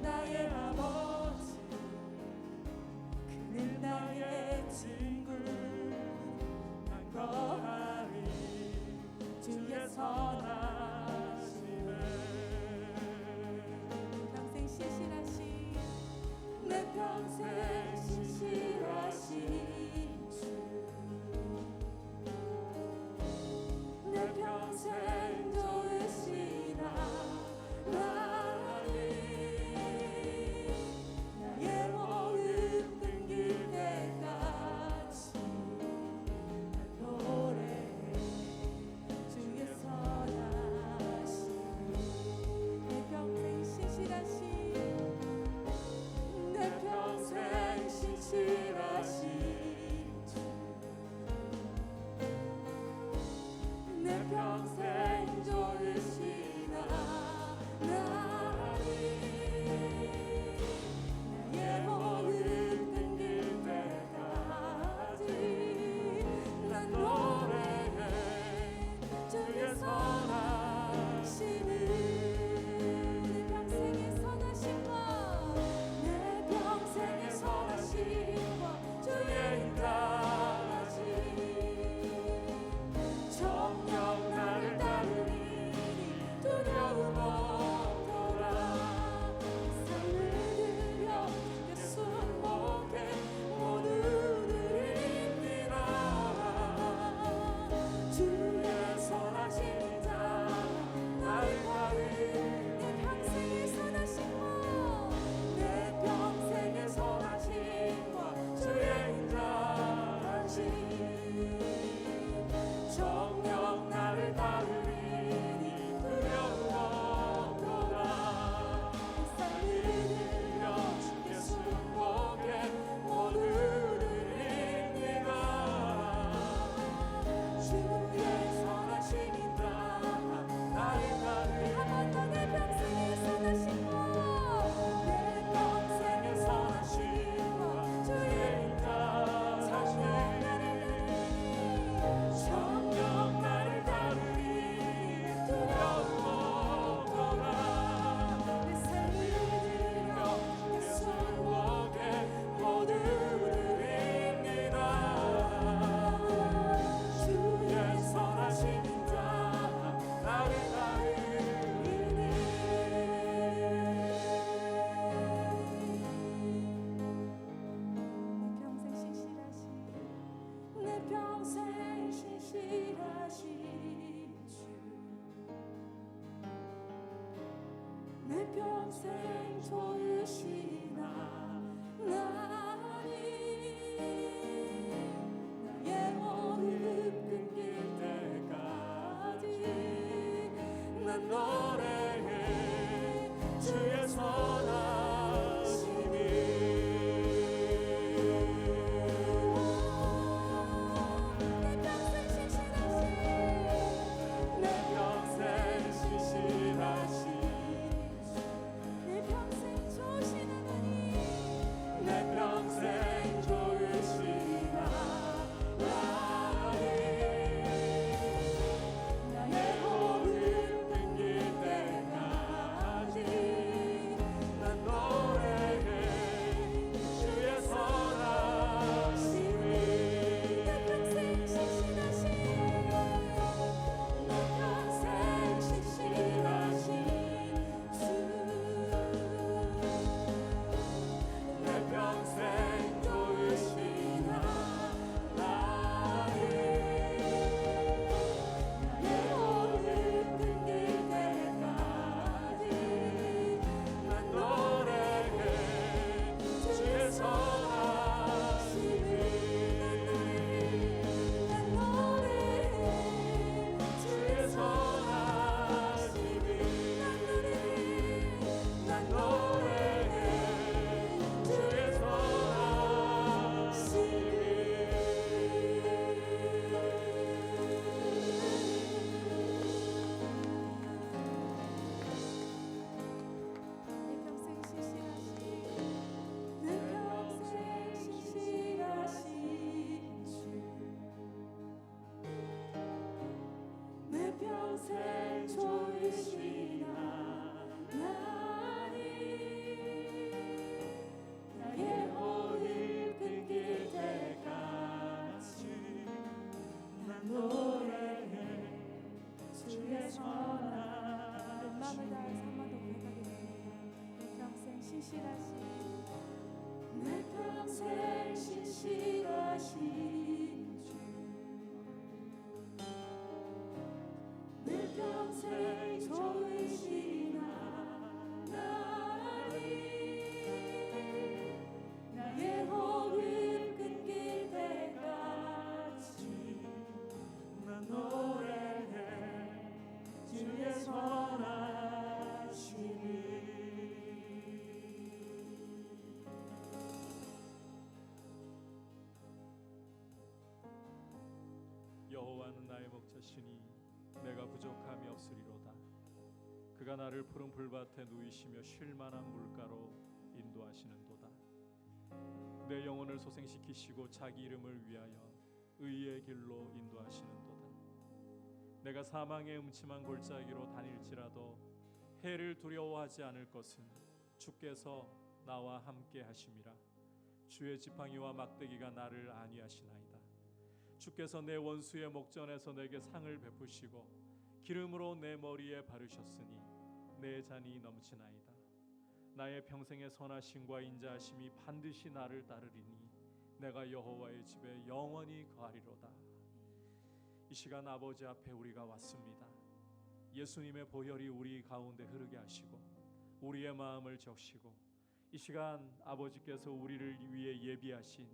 나의 아버지, 그는 나의 친구. 난 거하리 주의 선하심에. 평생 신실하신, 내 평생 신실하신 주, 내 평생 좋으신 하나님. 나의 모든 끊길 때까지 난 노래해 주의 선하심. 내 평생 신실하신, 내 평생 신실하신 주, 내 평생 좋으신 하나님. 나의 모든 끊길 때까지 난 노래해 주의 선하심을. 내 평생의 선하심과, 내 평생의 선하심과 주의 인자하심. 정녕 나를 따르니 두려움 없도다. 삶을 들여 주께 순복해 모두 드립니다. 주의 선하신 자 나를 따르. 내 평생의 선하심과, 내 평생의 선하심과 주의 인자하심. 정녕 나를 따르리니 두려움 없도다. 삶을 들여 주께 순복해 모두 드립니다. 주의 선하심이 다 나를 따르. 한 번 더 내 평생의 선하심과, 내 평생의 선하심과 주의 인자하심. 정녕 나를 따르리 두려움 없도다. 내 삶을 들여 주께 순복해 모두 드립니다. 주의 선하신 자 나를 따르리니. 내 평생 신실하신, 내 평생 신실하신 주, 내 평생 좋으신 하나님. 나의 모든 끊길 때까지 난 노래해 주의 선하심이. 내 평생 신실하신, 내 평생 신실하신 주, 내 평생 좋으신 하나님. 내 평생 신실하신 내 평생 신실하신 주 내 평생 좋으신 하나님 나의 호흡 끊길 때까지 난 노래해 주의 선하심이. 여호와는 나의 목자시니 내가 부족함이 없으리로다. 그가 나를 푸른 풀밭에 누이시며 쉴 만한 물가로 인도하시는도다. 내 영혼을 소생시키시고 자기 이름을 위하여 의의 길로 인도하시는도다. 내가 사망의 음침한 골짜기로 다닐지라도 해를 두려워하지 않을 것은 주께서 나와 함께 하심이라. 주의 지팡이와 막대기가 나를 안위하시나이다. 주께서 내 원수의 목전에서 내게 상을 베푸시고 기름으로 내 머리에 바르셨으니 내 잔이 넘치나이다. 나의 평생의 선하심과 인자하심이 반드시 나를 따르리니 내가 여호와의 집에 영원히 거하리로다. 이 시간 아버지 앞에 우리가 왔습니다. 예수님의 보혈이 우리 가운데 흐르게 하시고 우리의 마음을 적시고 이 시간 아버지께서 우리를 위해 예비하신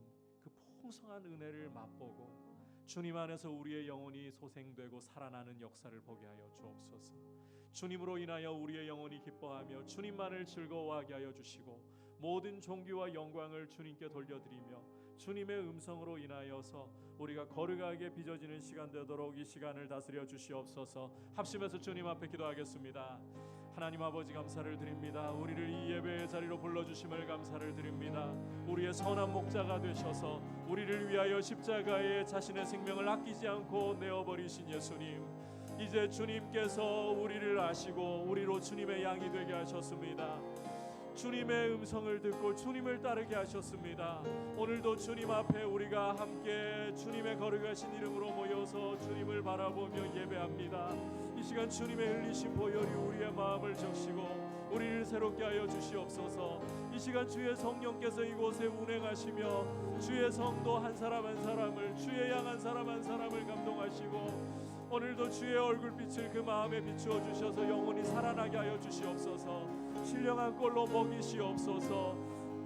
그 풍성한 은혜를 맛보고 주님 안에서 우리의 영혼이 소생되고 살아나는 역사를 보게 하여 주옵소서. 주님으로 인하여 우리의 영혼이 기뻐하며 주님만을 즐거워하게 하여 주시고 모든 존귀와 영광을 주님께 돌려드리며 주님의 음성으로 인하여서 우리가 거룩하게 빚어지는 시간 되도록 이 시간을 다스려 주시옵소서. 합심해서 주님 앞에 기도하겠습니다. 하나님 아버지 감사를 드립니다. 우리를 이 예배의 자리로 불러주심을 감사를 드립니다. 우리의 선한 목자가 되셔서 우리를 위하여 십자가에 자신의 생명을 아끼지 않고 내어버리신 예수님, 이제 주님께서 우리를 아시고 우리로 주님의 양이 되게 하셨습니다. 주님의 음성을 듣고 주님을 따르게 하셨습니다. 오늘도 주님 앞에 우리가 함께 주님의 거룩하신 이름으로 모여서 주님을 바라보며 예배합니다. 이 시간 주님의 흘리신 보혈이 우리의 마음을 적시고 우리를 새롭게 하여 주시옵소서. 이 시간 주의 성령께서 이곳에 운행하시며 주의 성도 한 사람 한 사람을, 주의 양 한 사람 한 사람을 감동하시고 오늘도 주의 얼굴빛을 그 마음에 비추어 주셔서 영혼이 살아나게 하여 주시옵소서. 신령한 꼴로 먹이시옵소서.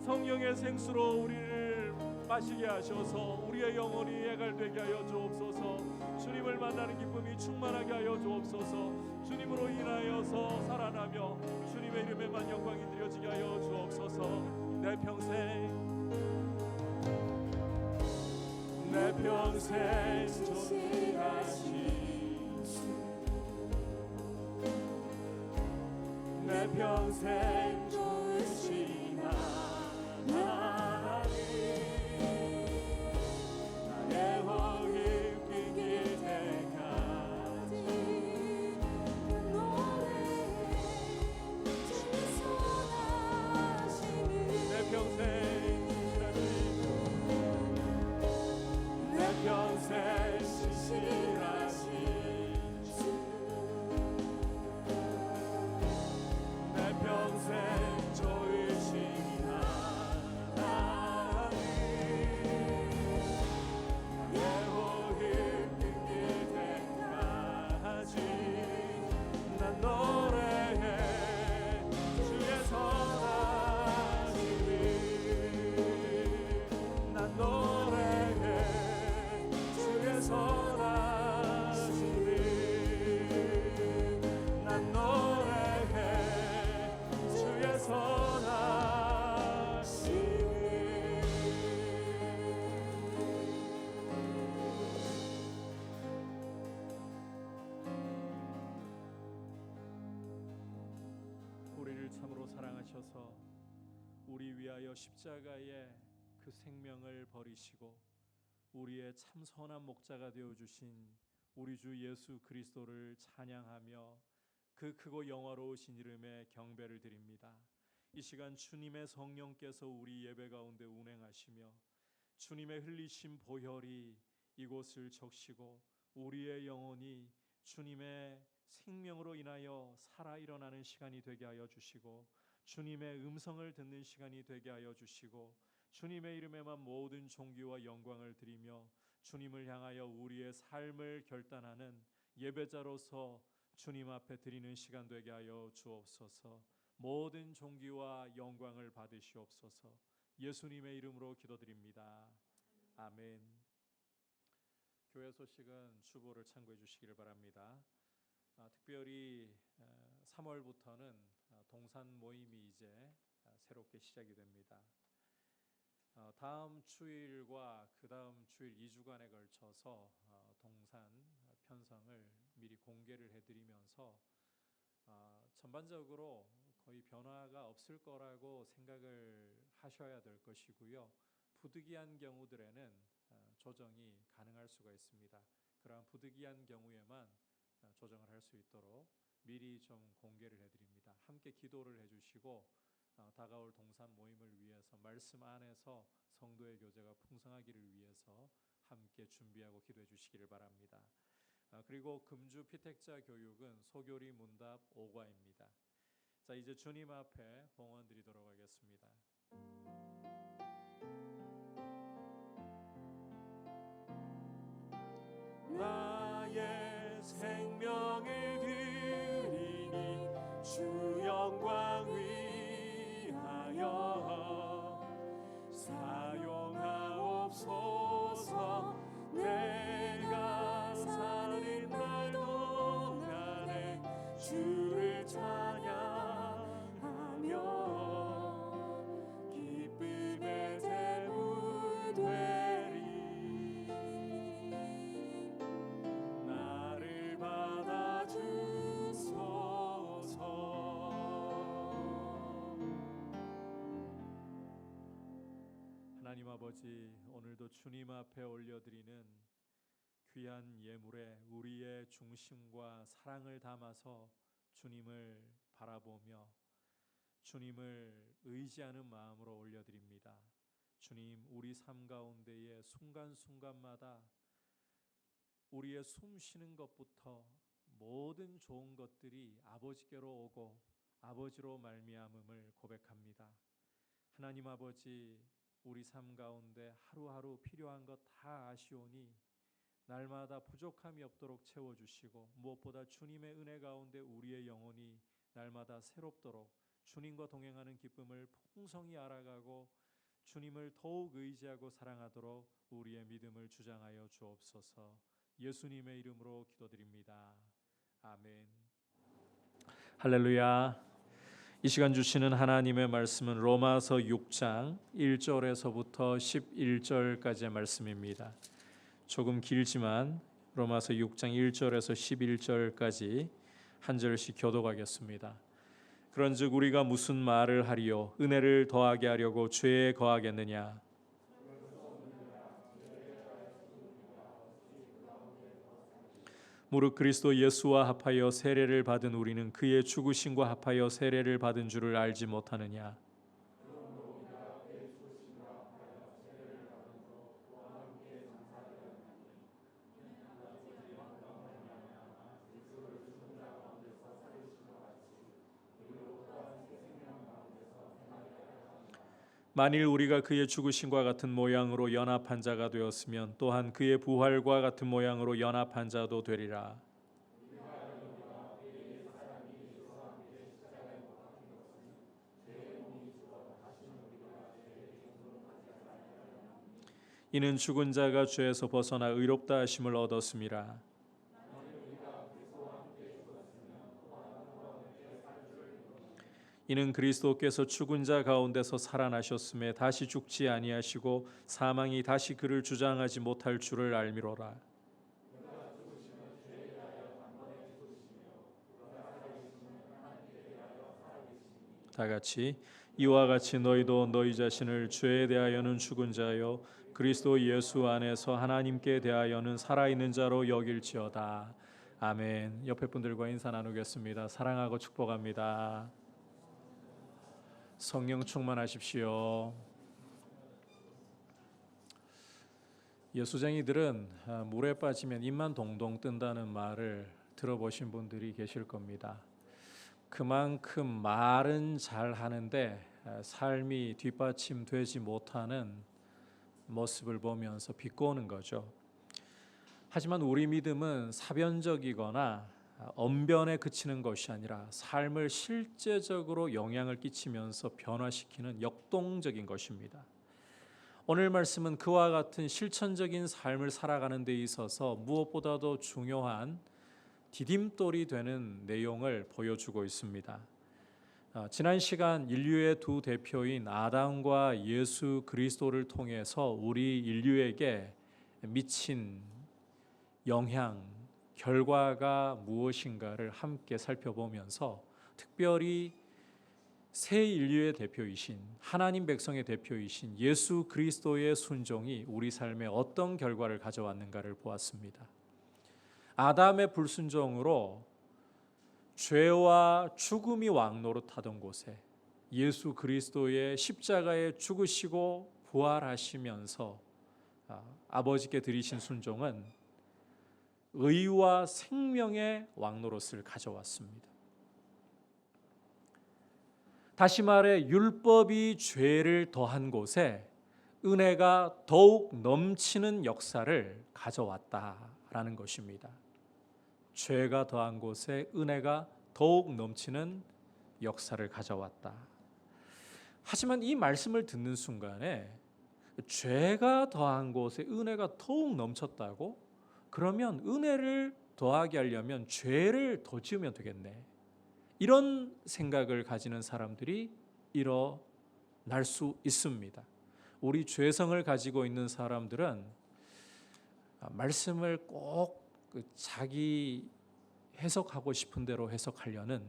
성령의 생수로 우리를 마시게 하셔서 우리의 영혼이 해갈되게 하여 주옵소서. 주님을 만나는 기쁨이 충만하게 하여 주옵소서. 주님으로 인하여서 살아나며 주님의 이름에만 영광이 드려지게 하여 주옵소서. 내 평생 신실하신 내 평생 좋으신 하나님, 나의 호흡 끊길 때까지 노래해 주의 선하심을. 내 평생 신실하신 내 평생 신실하신 평생 좋으신 하나님, 내 호흡 끊길 때까지 난 노래해 주의 선하심을. 난 노래해 주의 선하심을. 난 노래해 주의 선하심을. 우리를 참으로 사랑하셔서 우리 위하여 십자가에 그 생명을 버리시고 우리의 참 선한 목자가 되어주신 우리 주 예수 그리스도를 찬양하며 그 크고 영화로우신 이름에 경배를 드립니다. 이 시간 주님의 성령께서 우리 예배 가운데 운행하시며 주님의 흘리신 보혈이 이곳을 적시고 우리의 영혼이 주님의 생명으로 인하여 살아 일어나는 시간이 되게 하여 주시고 주님의 음성을 듣는 시간이 되게 하여 주시고 주님의 이름에만 모든 존귀와 영광을 드리며 주님을 향하여 우리의 삶을 결단하는 예배자로서 주님 앞에 드리는 시간 되게 하여 주옵소서. 모든 존귀와 영광을 받으시옵소서. 예수님의 이름으로 기도드립니다. 아멘. 교회 소식은 주보를 참고해 주시기를 바랍니다. 특별히 3월부터는 동산 모임이 이제 새롭게 시작이 됩니다. 다음 주일과 그 다음 주일 2주간에 걸쳐서 동산 편성을 미리 공개를 해드리면서 전반적으로 거의 변화가 없을 거라고 생각을 하셔야 될 것이고요. 부득이한 경우들에는 조정이 가능할 수가 있습니다. 그러한 부득이한 경우에만 조정을 할 수 있도록 미리 좀 공개를 해드립니다. 함께 기도를 해주시고 다가올 동산 모임을 위해서 말씀 안에서 성도의 교제가 풍성하기를 위해서 함께 준비하고 기도해 주시기를 바랍니다. 그리고 금주 피택자 교육은 소교리 문답 5과입니다. 자, 이제 주님 앞에 봉헌 드리도록 하겠습니다. 나의 생명을 드리니 주 영광 위하여 사용하옵소서. 내가 사는 날 동안에 주를 찬양하며 기쁨의 제물 되리. 나를 받아주소서. 하나님 아버지, 오늘도 주님 앞에 올려드리는 귀한 예물에 우리의 중심과 사랑을 담아서 주님을 바라보며 주님을 의지하는 마음으로 올려드립니다. 주님, 우리 삶 가운데의 순간순간마다 우리의 숨 쉬는 것부터 모든 좋은 것들이 아버지께로 오고 아버지로 말미암음을 고백합니다. 하나님 아버지, 우리 삶 가운데 하루하루 필요한 것 다 아시오니 날마다 부족함이 없도록 채워주시고 무엇보다 주님의 은혜 가운데 우리의 영혼이 날마다 새롭도록 주님과 동행하는 기쁨을 풍성히 알아가고 주님을 더욱 의지하고 사랑하도록 우리의 믿음을 주장하여 주옵소서. 예수님의 이름으로 기도드립니다. 아멘. 할렐루야. 이 시간 주시는 하나님의 말씀은 로마서 6장 1절에서부터 11절까지의 말씀입니다. 조금 길지만 로마서 6장 1절에서 11절까지 한 절씩 교독하겠습니다. 그런즉 우리가 무슨 말을 하리요? 은혜를 더하게 하려고 죄에 거하겠느냐? 무릇 그리스도 예수와 합하여 세례를 받은 우리는 그의 죽으심과 합하여 세례를 받은 줄을 알지 못하느냐? 만일 우리가 그의 죽으심과 같은 모양으로 연합한 자가 되었으면 또한 그의 부활과 같은 모양으로 연합한 자도 되리라. 이는 죽은 자가 죄에서 벗어나 의롭다 하심을 얻었음이라. 이는 그리스도께서 죽은 자 가운데서 살아나셨음에 다시 죽지 아니하시고 사망이 다시 그를 주장하지 못할 줄을 알미로라. 다 같이 이와 같이 너희도 너희 자신을 죄에 대하여는 죽은 자요 그리스도 예수 안에서 하나님께 대하여는 살아있는 자로 여길지어다. 아멘. 옆에 분들과 인사 나누겠습니다. 사랑하고 축복합니다. 성령 충만하십시오. 예수쟁이들은 물에 빠지면 입만 동동 뜬다는 말을 들어보신 분들이 계실 겁니다. 그만큼 말은 잘 하는데 삶이 뒷받침되지 못하는 모습을 보면서 비꼬는 거죠. 하지만 우리 믿음은 사변적이거나 언변에 그치는 것이 아니라 삶을 실제적으로 영향을 끼치면서 변화시키는 역동적인 것입니다. 오늘 말씀은 그와 같은 실천적인 삶을 살아가는 데 있어서 무엇보다도 중요한 디딤돌이 되는 내용을 보여주고 있습니다. 지난 시간 인류의 두 대표인 아담과 예수 그리스도를 통해서 우리 인류에게 미친 영향, 결과가 무엇인가를 함께 살펴보면서 특별히 새 인류의 대표이신 하나님 백성의 대표이신 예수 그리스도의 순종이 우리 삶에 어떤 결과를 가져왔는가를 보았습니다. 아담의 불순종으로 죄와 죽음이 왕노릇하던 곳에 예수 그리스도의 십자가에 죽으시고 부활하시면서 아버지께 드리신 순종은 의와 생명의 왕노릇을 가져왔습니다. 다시 말해 율법이 죄를 더한 곳에 은혜가 더욱 넘치는 역사를 가져왔다라는 것입니다. 죄가 더한 곳에 은혜가 더욱 넘치는 역사를 가져왔다. 하지만 이 말씀을 듣는 순간에 죄가 더한 곳에 은혜가 더욱 넘쳤다고? 그러면 은혜를 더하게 하려면 죄를 더 지으면 되겠네. 이런 생각을 가지는 사람들이 일어날 수 있습니다. 우리 죄성을 가지고 있는 사람들은 말씀을 꼭 자기 해석하고 싶은 대로 해석하려는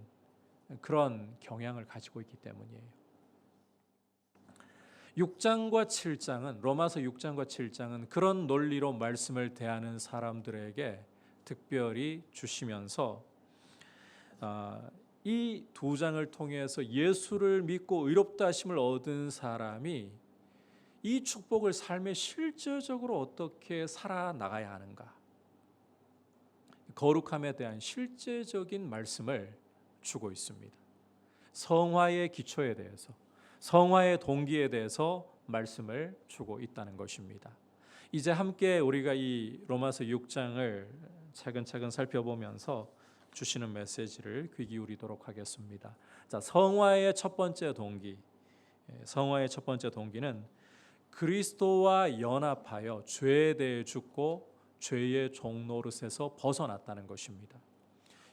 그런 경향을 가지고 있기 때문이에요. 6장과 7장은 로마서 6장과 7장은 그런 논리로 말씀을 대하는 사람들에게 특별히 주시면서 이 두 장을 통해서 예수를 믿고 의롭다 하심을 얻은 사람이 이 축복을 삶에 실제적으로 어떻게 살아나가야 하는가, 거룩함에 대한 실제적인 말씀을 주고 있습니다. 성화의 기초에 대해서, 성화의 동기에 대해서 말씀을 주고 있다는 것입니다. 이제 함께 우리가 이 로마서 6장을 차근차근 살펴보면서 주시는 메시지를 귀 기울이도록 하겠습니다. 자, 성화의 첫 번째 동기, 성화의 첫 번째 동기는 그리스도와 연합하여 죄에 대해 죽고 죄의 종노릇에서 벗어났다는 것입니다.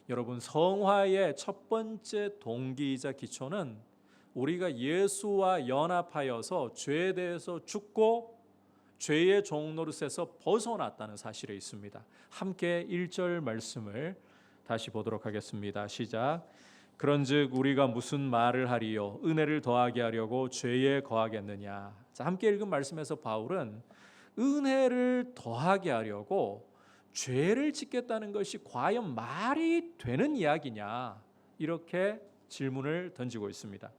여러분, 성화의 첫 번째 동기이자 기초는 우리가 예수와 연합하여서 죄에 대해서 죽고 죄의 종노릇에서 벗어났다는 사실에 있습니다. 함께 1절 말씀을 다시 보도록 하겠습니다. 시작. 그런즉 우리가 무슨 말을 하리요? 은혜를 더하게 하려고 죄에 거하겠느냐? 자, 함께 읽은 말씀에서 바울은 은혜를 더하게 하려고 죄를 짓겠다는 것이 과연 말이 되는 이야기냐? 이렇게 질문을 던지고 있습니다.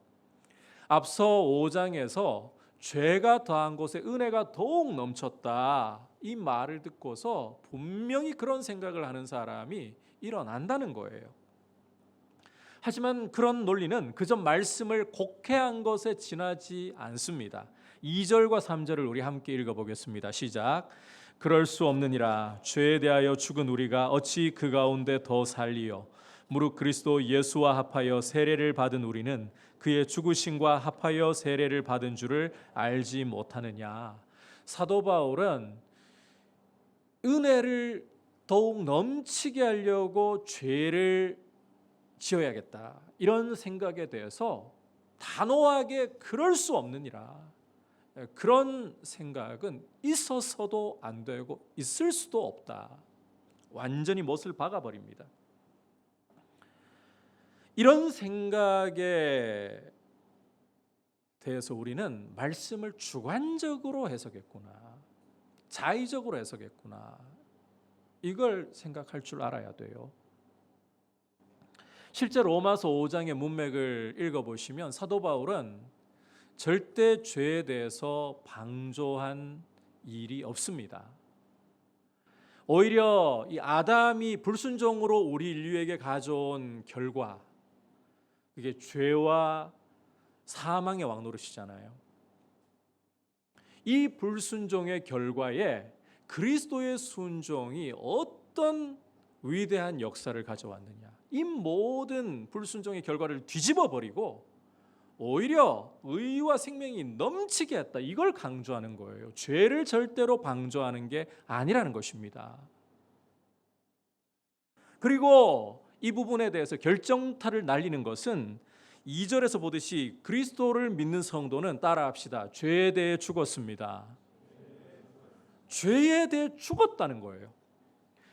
앞서 5장에서 죄가 더한 곳에 은혜가 더욱 넘쳤다, 이 말을 듣고서 분명히 그런 생각을 하는 사람이 일어난다는 거예요. 하지만 그런 논리는 그저 말씀을 곡해한 것에 지나지 않습니다. 2절과 3절을 우리 함께 읽어보겠습니다. 시작. 그럴 수 없느니라. 죄에 대하여 죽은 우리가 어찌 그 가운데 더 살리요? 무릇 그리스도 예수와 합하여 세례를 받은 우리는 그의 죽으심과 합하여 세례를 받은 줄을 알지 못하느냐. 사도 바울은 은혜를 더욱 넘치게 하려고 죄를 지어야겠다, 이런 생각에 대해서 단호하게 그럴 수 없느니라, 그런 생각은 있어서도 안 되고 있을 수도 없다, 완전히 못을 박아버립니다. 이런 생각에 대해서 우리는 말씀을 주관적으로 해석했구나, 자의적으로 해석했구나, 이걸 생각할 줄 알아야 돼요. 실제 로마서 5장의 문맥을 읽어보시면 사도 바울은 절대 죄에 대해서 방조한 일이 없습니다. 오히려 이 아담이 불순종으로 우리 인류에게 가져온 결과, 그게 죄와 사망의 왕노릇이잖아요. 이 불순종의 결과에 그리스도의 순종이 어떤 위대한 역사를 가져왔느냐. 이 모든 불순종의 결과를 뒤집어 버리고 오히려 의와 생명이 넘치게 했다. 이걸 강조하는 거예요. 죄를 절대로 방조하는 게 아니라는 것입니다. 그리고 이 부분에 대해서 결정타를 날리는 것은 2절에서 보듯이 그리스도를 믿는 성도는 따라합시다. 죄에 대해 죽었습니다. 죄에 대해 죽었다는 거예요.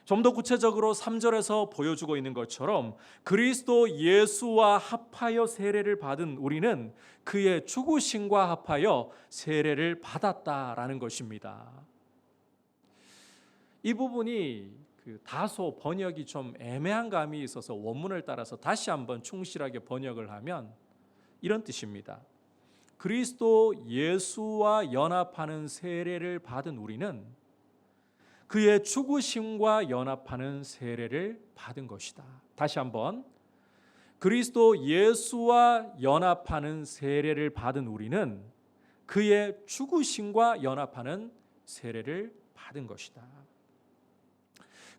좀 더 구체적으로 3절에서 보여주고 있는 것처럼 그리스도 예수와 합하여 세례를 받은 우리는 그의 죽으심과 합하여 세례를 받았다라는 것입니다. 이 부분이 다소 번역이 좀 애매한 감이 있어서 원문을 따라서 다시 한번 충실하게 번역을 하면 이런 뜻입니다. 그리스도 예수와 연합하는 세례를 받은 우리는 그의 죽으심과 연합하는 세례를 받은 것이다. 다시 한번 그리스도 예수와 연합하는 세례를 받은 우리는 그의 죽으심과 연합하는 세례를 받은 것이다.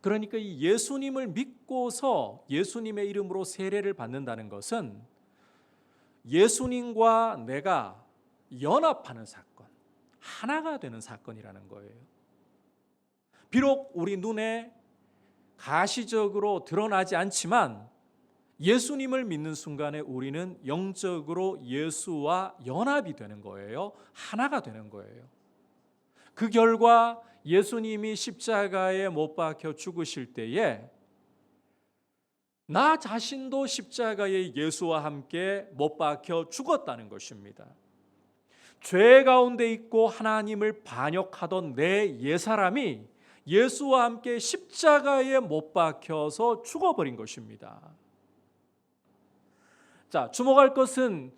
그러니까 이 예수님을 믿고서 예수님의 이름으로 세례를 받는다는 것은 예수님과 내가 연합하는 사건, 하나가 되는 사건이라는 거예요. 비록 우리 눈에 가시적으로 드러나지 않지만 예수님을 믿는 순간에 우리는 영적으로 예수와 연합이 되는 거예요. 하나가 되는 거예요. 그 결과 예수님이 십자가에 못 박혀 죽으실 때에 나 자신도 십자가에 예수와 함께 못 박혀 죽었다는 것입니다. 죄 가운데 있고 하나님을 반역하던 내 옛사람이 예수와 함께 십자가에 못 박혀서 죽어버린 것입니다. 자, 주목할 것은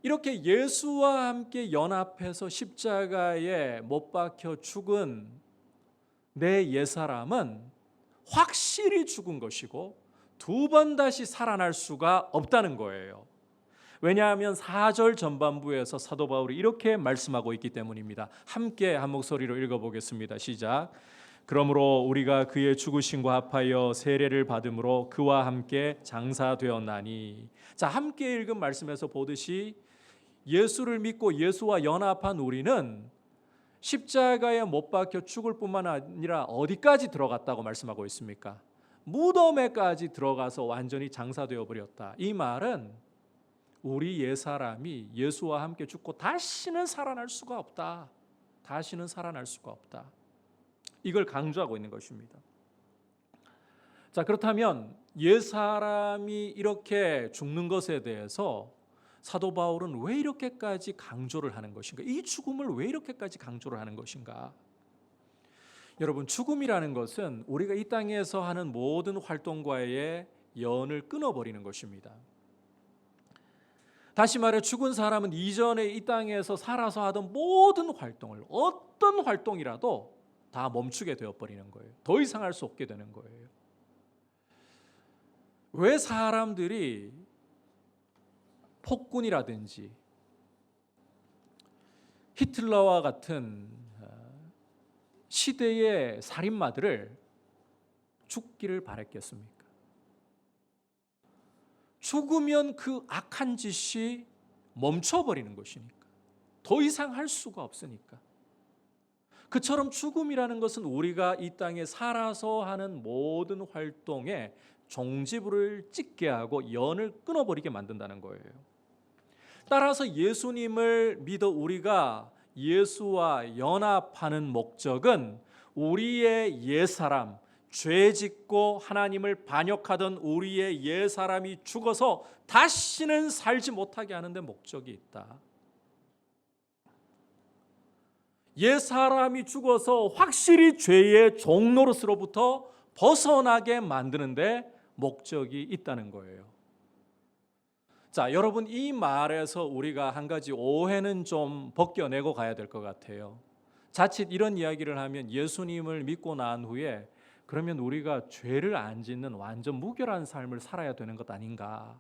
이렇게 예수와 함께 연합해서 십자가에 못 박혀 죽은 내 옛사람은 확실히 죽은 것이고 두 번 다시 살아날 수가 없다는 거예요. 왜냐하면 4절 전반부에서 사도 바울이 이렇게 말씀하고 있기 때문입니다. 함께 한 목소리로 읽어보겠습니다. 시작. 그러므로 우리가 그의 죽으심과 합하여 세례를 받음으로 그와 함께 장사되었나니. 자, 함께 읽은 말씀에서 보듯이 예수를 믿고 예수와 연합한 우리는 십자가에 못 박혀 죽을 뿐만 아니라 어디까지 들어갔다고 말씀하고 있습니까? 무덤에까지 들어가서 완전히 장사되어 버렸다. 이 말은 우리 옛사람이 예수와 함께 죽고 다시는 살아날 수가 없다. 다시는 살아날 수가 없다. 이걸 강조하고 있는 것입니다. 자, 그렇다면 옛사람이 이렇게 죽는 것에 대해서 사도 바울은 왜 이렇게까지 강조를 하는 것인가? 이 죽음을 왜 이렇게까지 강조를 하는 것인가? 여러분, 죽음이라는 것은 우리가 이 땅에서 하는 모든 활동과의 연을 끊어버리는 것입니다. 다시 말해 죽은 사람은 이전에 이 땅에서 살아서 하던 모든 활동을 어떤 활동이라도 다 멈추게 되어버리는 거예요. 더 이상 할 수 없게 되는 거예요. 왜 사람들이 폭군이라든지 히틀러와 같은 시대의 살인마들을 죽기를 바랬겠습니까? 죽으면 그 악한 짓이 멈춰버리는 것이니까. 더 이상 할 수가 없으니까. 그처럼 죽음이라는 것은 우리가 이 땅에 살아서 하는 모든 활동에 종지부를 찍게 하고 연을 끊어버리게 만든다는 거예요. 따라서 예수님을 믿어 우리가 예수와 연합하는 목적은 우리의 옛사람, 죄짓고 하나님을 반역하던 우리의 옛사람이 죽어서 다시는 살지 못하게 하는 데 목적이 있다. 옛사람이 죽어서 확실히 죄의 종노릇으로부터 벗어나게 만드는 데 목적이 있다는 거예요. 자, 여러분, 이 말에서 우리가 한 가지 오해는 좀 벗겨내고 가야 될 것 같아요. 자칫 이런 이야기를 하면 예수님을 믿고 난 후에 그러면 우리가 죄를 안 짓는 완전 무결한 삶을 살아야 되는 것 아닌가?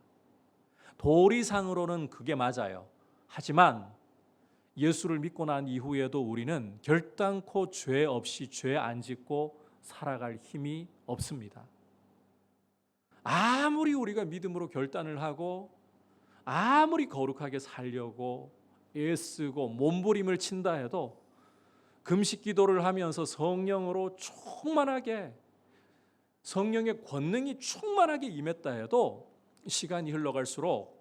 도리상으로는 그게 맞아요. 하지만 예수를 믿고 난 이후에도 우리는 결단코 죄 없이 죄 안 짓고 살아갈 힘이 없습니다. 아무리 우리가 믿음으로 결단을 하고 아무리 거룩하게 살려고 애쓰고 몸부림을 친다 해도 금식 기도를 하면서 성령으로 충만하게 성령의 권능이 충만하게 임했다 해도 시간이 흘러갈수록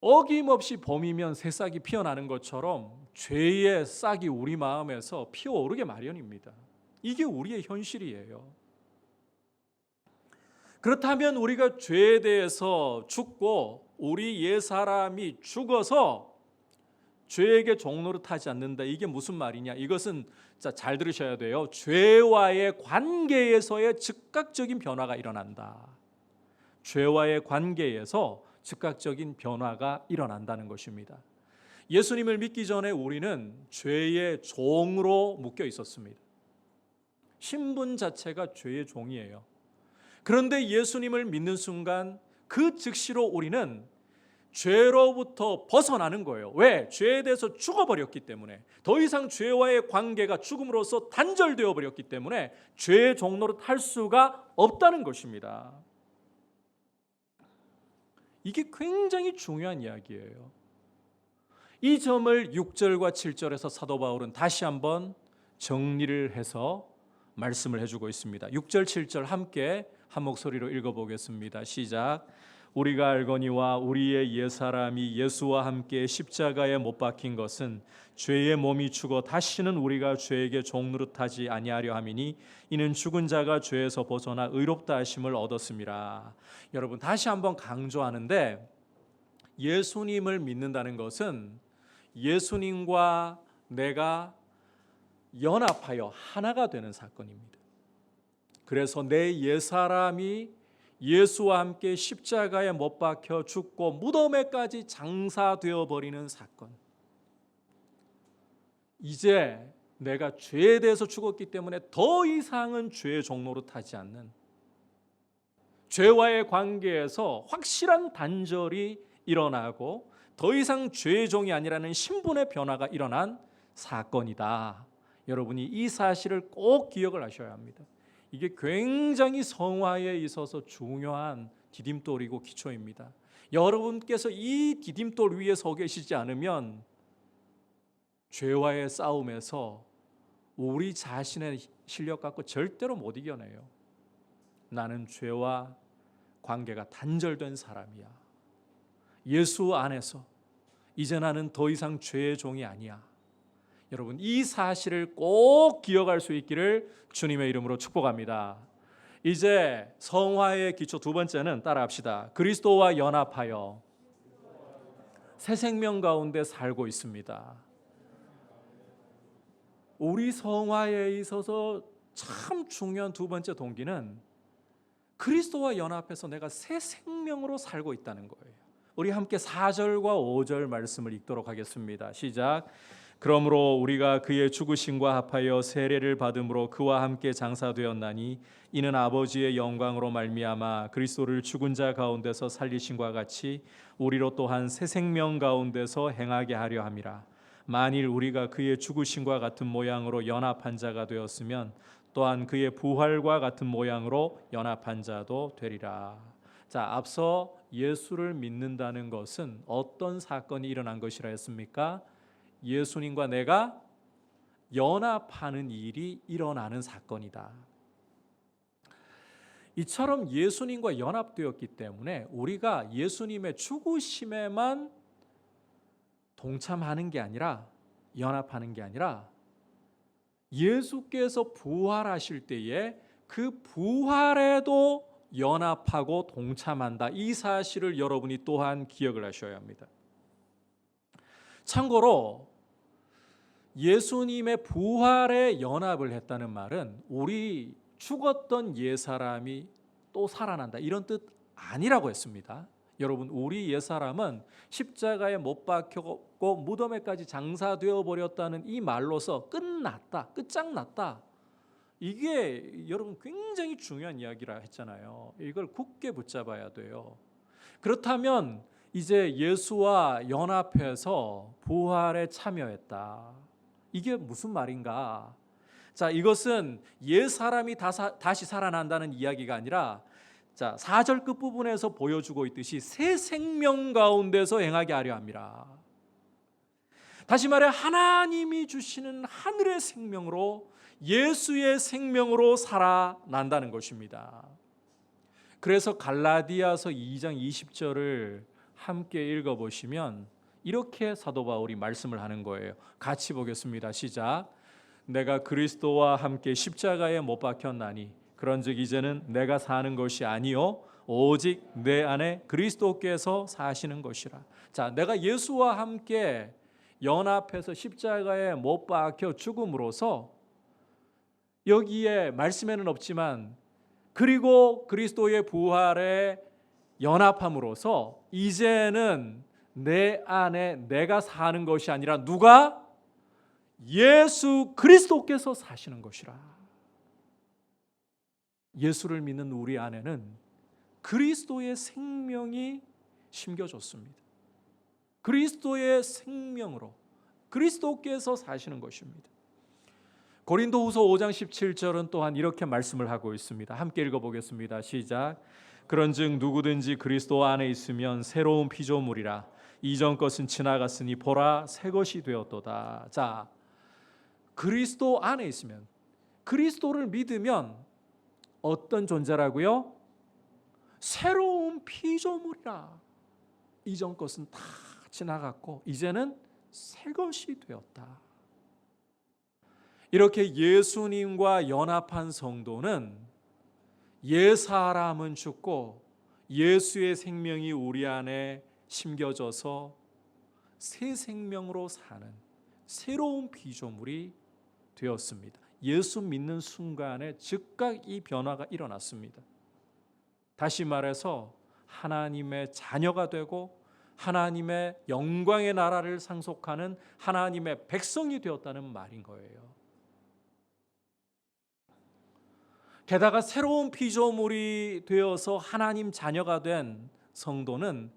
어김없이 봄이면 새싹이 피어나는 것처럼 죄의 싹이 우리 마음에서 피어오르게 마련입니다. 이게 우리의 현실이에요. 그렇다면 우리가 죄에 대해서 죽고 우리 옛사람이 죽어서 죄에게 종노릇하지 않는다. 이게 무슨 말이냐? 이것은 잘 들으셔야 돼요. 죄와의 관계에서의 즉각적인 변화가 일어난다. 죄와의 관계에서 즉각적인 변화가 일어난다는 것입니다. 예수님을 믿기 전에 우리는 죄의 종으로 묶여 있었습니다. 신분 자체가 죄의 종이에요. 그런데 예수님을 믿는 순간 그 즉시로 우리는 죄로부터 벗어나는 거예요. 왜? 죄에 대해서 죽어버렸기 때문에. 더 이상 죄와의 관계가 죽음으로써 단절되어 버렸기 때문에 죄의 종노릇 할 수가 없다는 것입니다. 이게 굉장히 중요한 이야기예요. 이 점을 6절과 7절에서 사도 바울은 다시 한번 정리를 해서 말씀을 해주고 있습니다. 6절 7절 함께 한 목소리로 읽어보겠습니다. 시작. 우리가 알거니와 우리의 옛사람이 예수와 함께 십자가에 못 박힌 것은 죄의 몸이 죽어 다시는 우리가 죄에게 종노릇하지 아니하려 함이니 이는 죽은 자가 죄에서 벗어나 의롭다 하심을 얻었음이라. 여러분 다시 한번 강조하는데 예수님을 믿는다는 것은 예수님과 내가 연합하여 하나가 되는 사건입니다. 그래서 내 옛사람이 예수와 함께 십자가에 못 박혀 죽고 무덤에까지 장사되어 버리는 사건. 이제 내가 죄에 대해서 죽었기 때문에 더 이상은 죄의 종노릇하지 않는, 죄와의 관계에서 확실한 단절이 일어나고 더 이상 죄의 종이 아니라는 신분의 변화가 일어난 사건이다. 여러분이 이 사실을 꼭 기억을 하셔야 합니다. 이게 굉장히 성화에 있어서 중요한 디딤돌이고 기초입니다. 여러분께서 이 디딤돌 위에 서 계시지 않으면 죄와의 싸움에서 우리 자신의 실력 갖고 절대로 못 이겨내요. 나는 죄와 관계가 단절된 사람이야. 예수 안에서 이제 나는 더 이상 죄의 종이 아니야. 여러분 이 사실을 꼭 기억할 수 있기를 주님의 이름으로 축복합니다. 이제 성화의 기초 두 번째는 따라합시다. 그리스도와 연합하여 새 생명 가운데 살고 있습니다. 우리 성화에 있어서 참 중요한 두 번째 동기는 그리스도와 연합해서 내가 새 생명으로 살고 있다는 거예요. 우리 함께 4절과 5절 말씀을 읽도록 하겠습니다. 시작. 그러므로 우리가 그의 죽으심과 합하여 세례를 받음으로 그와 함께 장사되었나니 이는 아버지의 영광으로 말미암아 그리스도를 죽은 자 가운데서 살리심과 같이 우리로 또한 새 생명 가운데서 행하게 하려 함이라. 만일 우리가 그의 죽으심과 같은 모양으로 연합한 자가 되었으면 또한 그의 부활과 같은 모양으로 연합한 자도 되리라. 자, 앞서 예수를 믿는다는 것은 어떤 사건이 일어난 것이라 했습니까? 예수님과 내가 연합하는 일이 일어나는 사건이다. 이처럼 예수님과 연합되었기 때문에 우리가 예수님의 죽으심에만 동참하는 게 아니라 연합하는 게 아니라 예수께서 부활하실 때에 그 부활에도 연합하고 동참한다. 이 사실을 여러분이 또한 기억을 하셔야 합니다. 참고로 예수님의 부활에 연합을 했다는 말은 우리 죽었던 옛사람이 또 살아난다 이런 뜻 아니라고 했습니다. 여러분 우리 옛사람은 십자가에 못 박혔고 무덤에까지 장사되어 버렸다는 이 말로서 끝났다, 끝장났다. 이게 여러분 굉장히 중요한 이야기라 했잖아요. 이걸 굳게 붙잡아야 돼요. 그렇다면 이제 예수와 연합해서 부활에 참여했다. 이게 무슨 말인가? 자, 이것은 옛 사람이 다시 살아난다는 이야기가 아니라, 자, 4절 끝부분에서 보여주고 있듯이 새 생명 가운데서 행하게 하려 함이라. 다시 말해 하나님이 주시는 하늘의 생명으로, 예수의 생명으로 살아난다는 것입니다. 그래서 갈라디아서 2장 20절을 함께 읽어보시면 이렇게 사도 바울이 말씀을 하는 거예요. 같이 보겠습니다. 시작. 내가 그리스도와 함께 십자가에 못 박혔나니 그런즉 이제는 내가 사는 것이 아니요 오직 내 안에 그리스도께서 사시는 것이라. 자, 내가 예수와 함께 연합해서 십자가에 못 박혀 죽음으로써, 여기에 말씀에는 없지만 그리고 그리스도의 부활에 연합함으로써 이제는 내 안에 내가 사는 것이 아니라 누가? 예수 그리스도께서 사시는 것이라. 예수를 믿는 우리 안에는 그리스도의 생명이 심겨졌습니다. 그리스도의 생명으로 그리스도께서 사시는 것입니다. 고린도후서 5장 17절은 또한 이렇게 말씀을 하고 있습니다. 함께 읽어보겠습니다. 시작. 그런즉 누구든지 그리스도 안에 있으면 새로운 피조물이라. 이전 것은 지나갔으니 보라 새 것이 되었도다. 자, 그리스도 안에 있으면, 그리스도를 믿으면 어떤 존재라고요? 새로운 피조물이라. 이전 것은 다 지나갔고 이제는 새 것이 되었다. 이렇게 예수님과 연합한 성도는 옛 사람은 죽고 예수의 생명이 우리 안에 심겨져서 새 생명으로 사는 새로운 피조물이 되었습니다. 예수 믿는 순간에 즉각 이 변화가 일어났습니다. 다시 말해서 하나님의 자녀가 되고 하나님의 영광의 나라를 상속하는 하나님의 백성이 되었다는 말인 거예요. 게다가 새로운 피조물이 되어서 하나님 자녀가 된 성도는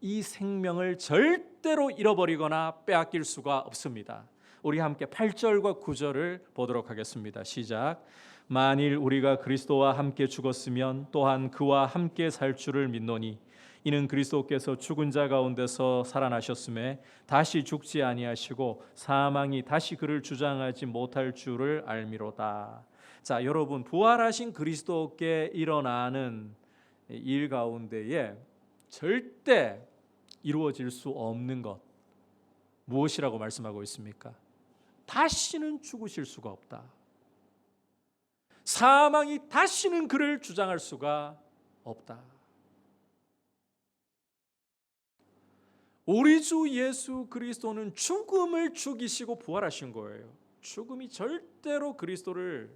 이 생명을 절대로 잃어버리거나 빼앗길 수가 없습니다. 우리 함께 8절과 9절을 보도록 하겠습니다. 시작. 만일 우리가 그리스도와 함께 죽었으면 또한 그와 함께 살 줄을 믿노니 이는 그리스도께서 죽은 자 가운데서 살아나셨음에 다시 죽지 아니하시고 사망이 다시 그를 주장하지 못할 줄을 알미로다. 자, 여러분, 부활하신 그리스도께 일어나는 일 가운데에 절대 이루어질 수 없는 것, 무엇이라고 말씀하고 있습니까? 다시는 죽으실 수가 없다. 사망이 다시는 그를 주장할 수가 없다. 우리 주 예수 그리스도는 죽음을 죽이시고 부활하신 거예요. 죽음이 절대로 그리스도를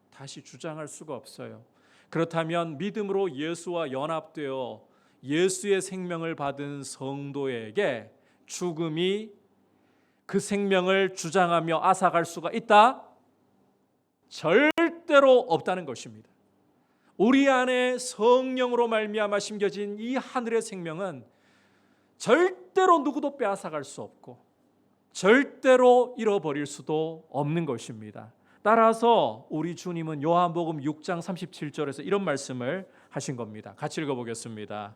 다시 주장할 수가 없어요. 그렇다면 믿음으로 예수와 연합되어 예수의 생명을 받은 성도에게 죽음이 그 생명을 주장하며 앗아갈 수가 있다? 절대로 없다는 것입니다. 우리 안에 성령으로 말미암아 심겨진 이 하늘의 생명은 절대로 누구도 빼앗아갈 수 없고 절대로 잃어버릴 수도 없는 것입니다. 따라서 우리 주님은 요한복음 6장 37절에서 이런 말씀을 하신 겁니다. 같이 읽어보겠습니다.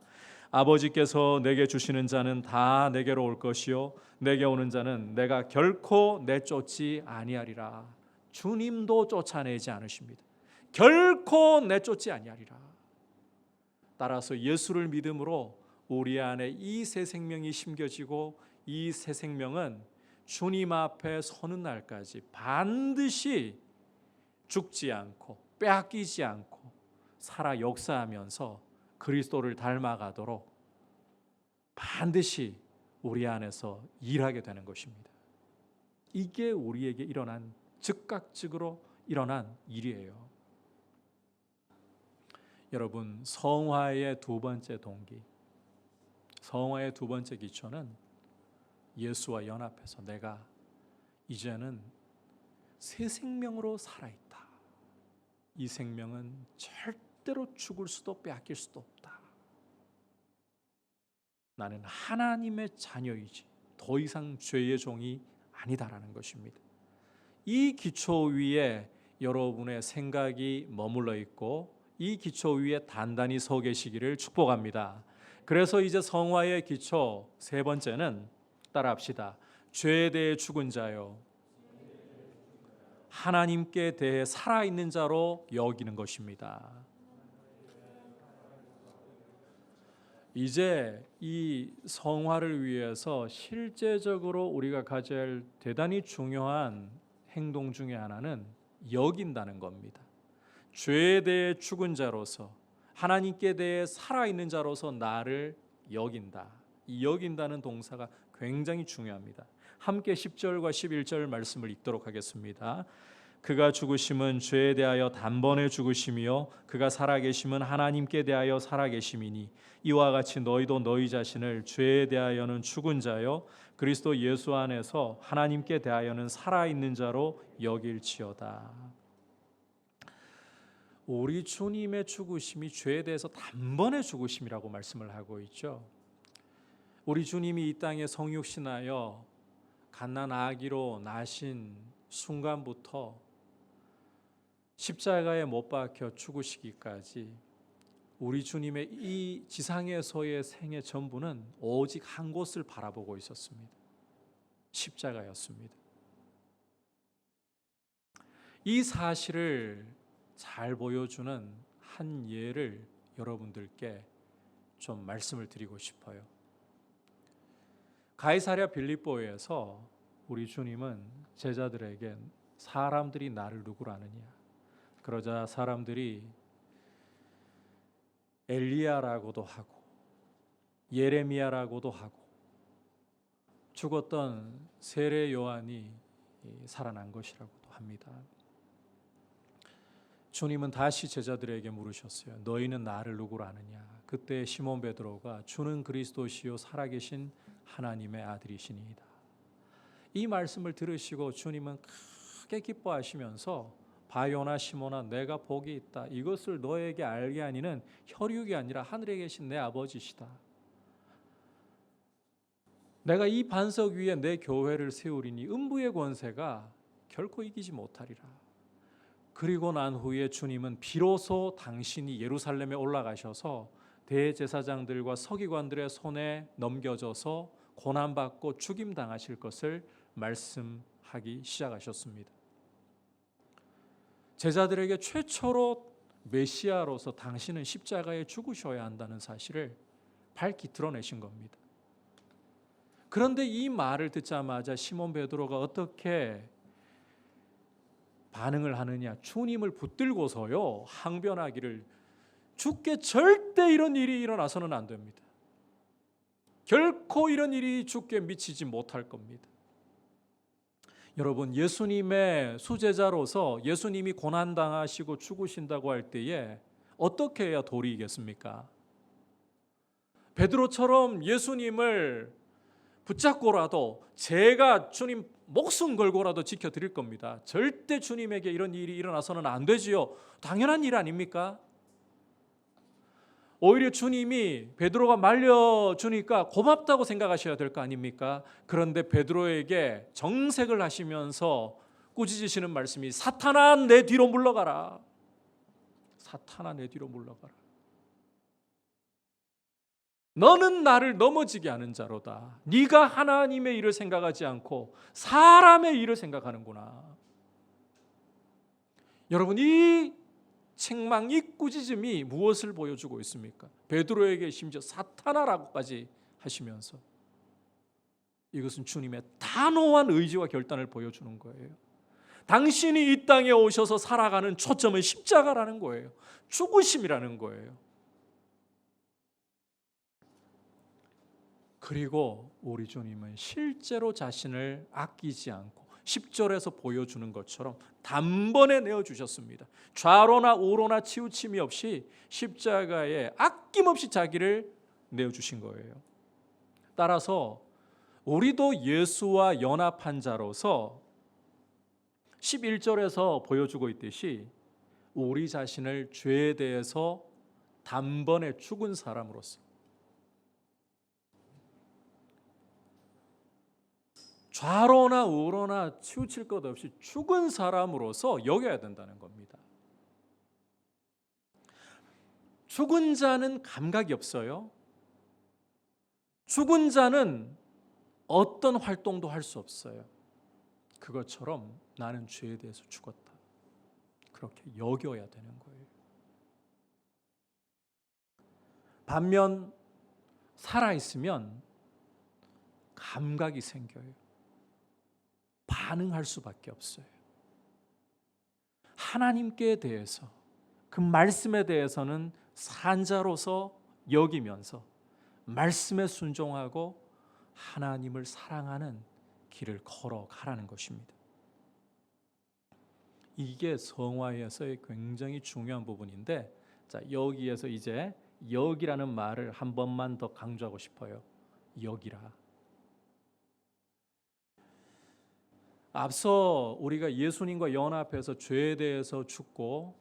아버지께서 내게 주시는 자는 다 내게로 올 것이요 내게 오는 자는 내가 결코 내쫓지 아니하리라. 주님도 쫓아내지 않으십니다. 결코 내쫓지 아니하리라. 따라서 예수를 믿음으로 우리 안에 이 새 생명이 심겨지고 이 새 생명은 주님 앞에 서는 날까지 반드시 죽지 않고 빼앗기지 않고 살아 역사하면서 그리스도를 닮아가도록 반드시 우리 안에서 일하게 되는 것입니다. 이게 우리에게 일어난 즉각적으로 일어난 일이에요. 여러분, 성화의 두 번째 동기, 성화의 두 번째 기초는 예수와 연합해서 내가 이제는 새 생명으로 살아있다. 이 생명은 절대로 죽을 수도 빼앗길 수도 없다. 나는 하나님의 자녀이지 더 이상 죄의 종이 아니다라는 것입니다. 이 기초 위에 여러분의 생각이 머물러 있고 이 기초 위에 단단히 서 계시기를 축복합니다. 그래서 이제 성화의 기초 세 번째는 따라합시다. 죄에 대해 죽은 자요 하나님께 대해 살아있는 자로 여기는 것입니다. 이제 이 성화를 위해서 실제적으로 우리가 가져야 할 대단히 중요한 행동 중에 하나는 여긴다는 겁니다. 죄에 대해 죽은 자로서 하나님께 대해 살아있는 자로서 나를 여긴다. 이 여긴다는 동사가 굉장히 중요합니다. 함께 10절과 11절 말씀을 읽도록 하겠습니다. 그가 죽으심은 죄에 대하여 단번에 죽으심이요 그가 살아계심은 하나님께 대하여 살아계심이니 이와 같이 너희도 너희 자신을 죄에 대하여는 죽은 자요 그리스도 예수 안에서 하나님께 대하여는 살아있는 자로 여길지어다. 우리 주님의 죽으심이 죄에 대해서 단번에 죽으심이라고 말씀을 하고 있죠. 우리 주님이 이 땅에 성육신하여 갓난 아기로 나신 순간부터 십자가에 못 박혀 죽으시기까지 우리 주님의 이 지상에서의 생애 전부는 오직 한 곳을 바라보고 있었습니다. 십자가였습니다. 이 사실을 잘 보여주는 한 예를 여러분들께 좀 말씀을 드리고 싶어요. 가이사랴 빌립보에서 우리 주님은 제자들에게 사람들이 나를 누구로 아느냐? 그러자 사람들이 엘리야라고도 하고 예레미야라고도 하고 죽었던 세례 요한이 살아난 것이라고도 합니다. 주님은 다시 제자들에게 물으셨어요. 너희는 나를 누구로 아느냐? 그때 시몬 베드로가 주는 그리스도시요 살아계신 하나님의 아들이시니이다. 이 말씀을 들으시고 주님은 크게 기뻐하시면서 바요나 시몬아 내가 복이 있다. 이것을 너에게 알게 하니는 혈육이 아니라 하늘에 계신 내 아버지시다. 내가 이 반석 위에 내 교회를 세우리니 음부의 권세가 결코 이기지 못하리라. 그리고 난 후에 주님은 비로소 당신이 예루살렘에 올라가셔서 대제사장들과 서기관들의 손에 넘겨져서 고난받고 죽임당하실 것을 말씀하기 시작하셨습니다. 제자들에게 최초로 메시아로서 당신은 십자가에 죽으셔야 한다는 사실을 밝히 드러내신 겁니다. 그런데 이 말을 듣자마자 시몬 베드로가 어떻게 반응을 하느냐? 주님을 붙들고서요 항변하기를 주께 절대 이런 일이 일어나서는 안 됩니다. 결코 이런 일이 주께 미치지 못할 겁니다. 여러분, 예수님의 수제자로서 예수님이 고난당하시고 죽으신다고 할 때에 어떻게 해야 도리 이겠습니까? 베드로처럼 예수님을 붙잡고라도 제가 주님 목숨 걸고라도 지켜드릴 겁니다. 절대 주님에게 이런 일이 일어나서는 안 되지요. 당연한 일 아닙니까? 오히려 주님이 베드로가 말려주니까 고맙다고 생각하셔야 될 거 아닙니까? 그런데 베드로에게 정색을 하시면서 꾸짖으시는 말씀이 사탄아 내 뒤로 물러가라. 사탄아 내 뒤로 물러가라. 너는 나를 넘어지게 하는 자로다. 네가 하나님의 일을 생각하지 않고 사람의 일을 생각하는구나. 여러분, 이 책망, 이 꾸짖음이 무엇을 보여주고 있습니까? 베드로에게 심지어 사탄아라고까지 하시면서 이것은 주님의 단호한 의지와 결단을 보여주는 거예요. 당신이 이 땅에 오셔서 살아가는 초점은 십자가라는 거예요. 죽으심이라는 거예요. 그리고 우리 주님은 실제로 자신을 아끼지 않고 10절에서 보여주는 것처럼 단번에 내어주셨습니다. 좌로나 우로나 치우침이 없이 십자가에 아낌없이 자기를 내어주신 거예요. 따라서 우리도 예수와 연합한 자로서 11절에서 보여주고 있듯이 우리 자신을 죄에 대해서 단번에 죽은 사람으로서 좌로나 우로나 치우칠 것 없이 죽은 사람으로서 여겨야 된다는 겁니다. 죽은 자는 감각이 없어요. 죽은 자는 어떤 활동도 할 수 없어요. 그것처럼 나는 죄에 대해서 죽었다. 그렇게 여겨야 되는 거예요. 반면 살아있으면 감각이 생겨요. 반응할 수밖에 없어요. 하나님께 대해서, 그 말씀에 대해서는 산자로서 여기면서 말씀에 순종하고 하나님을 사랑하는 길을 걸어가라는 것입니다. 이게 성화에서의 굉장히 중요한 부분인데, 자, 여기에서 이제 여기라는 말을 한 번만 더 강조하고 싶어요. 여기라. 앞서 우리가 예수님과 연합해서 죄에 대해서 죽고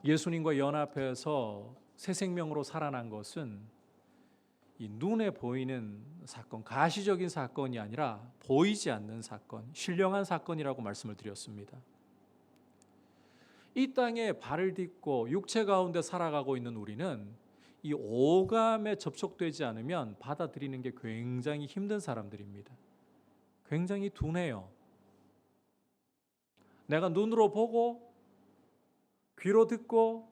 예수님과 연합해서 새 생명으로 살아난 것은 이 눈에 보이는 사건, 가시적인 사건이 아니라 보이지 않는 사건, 신령한 사건이라고 말씀을 드렸습니다. 이 땅에 발을 딛고 육체 가운데 살아가고 있는 우리는 이 오감에 접촉되지 않으면 받아들이는 게 굉장히 힘든 사람들입니다. 굉장히 둔해요. 내가 눈으로 보고 귀로 듣고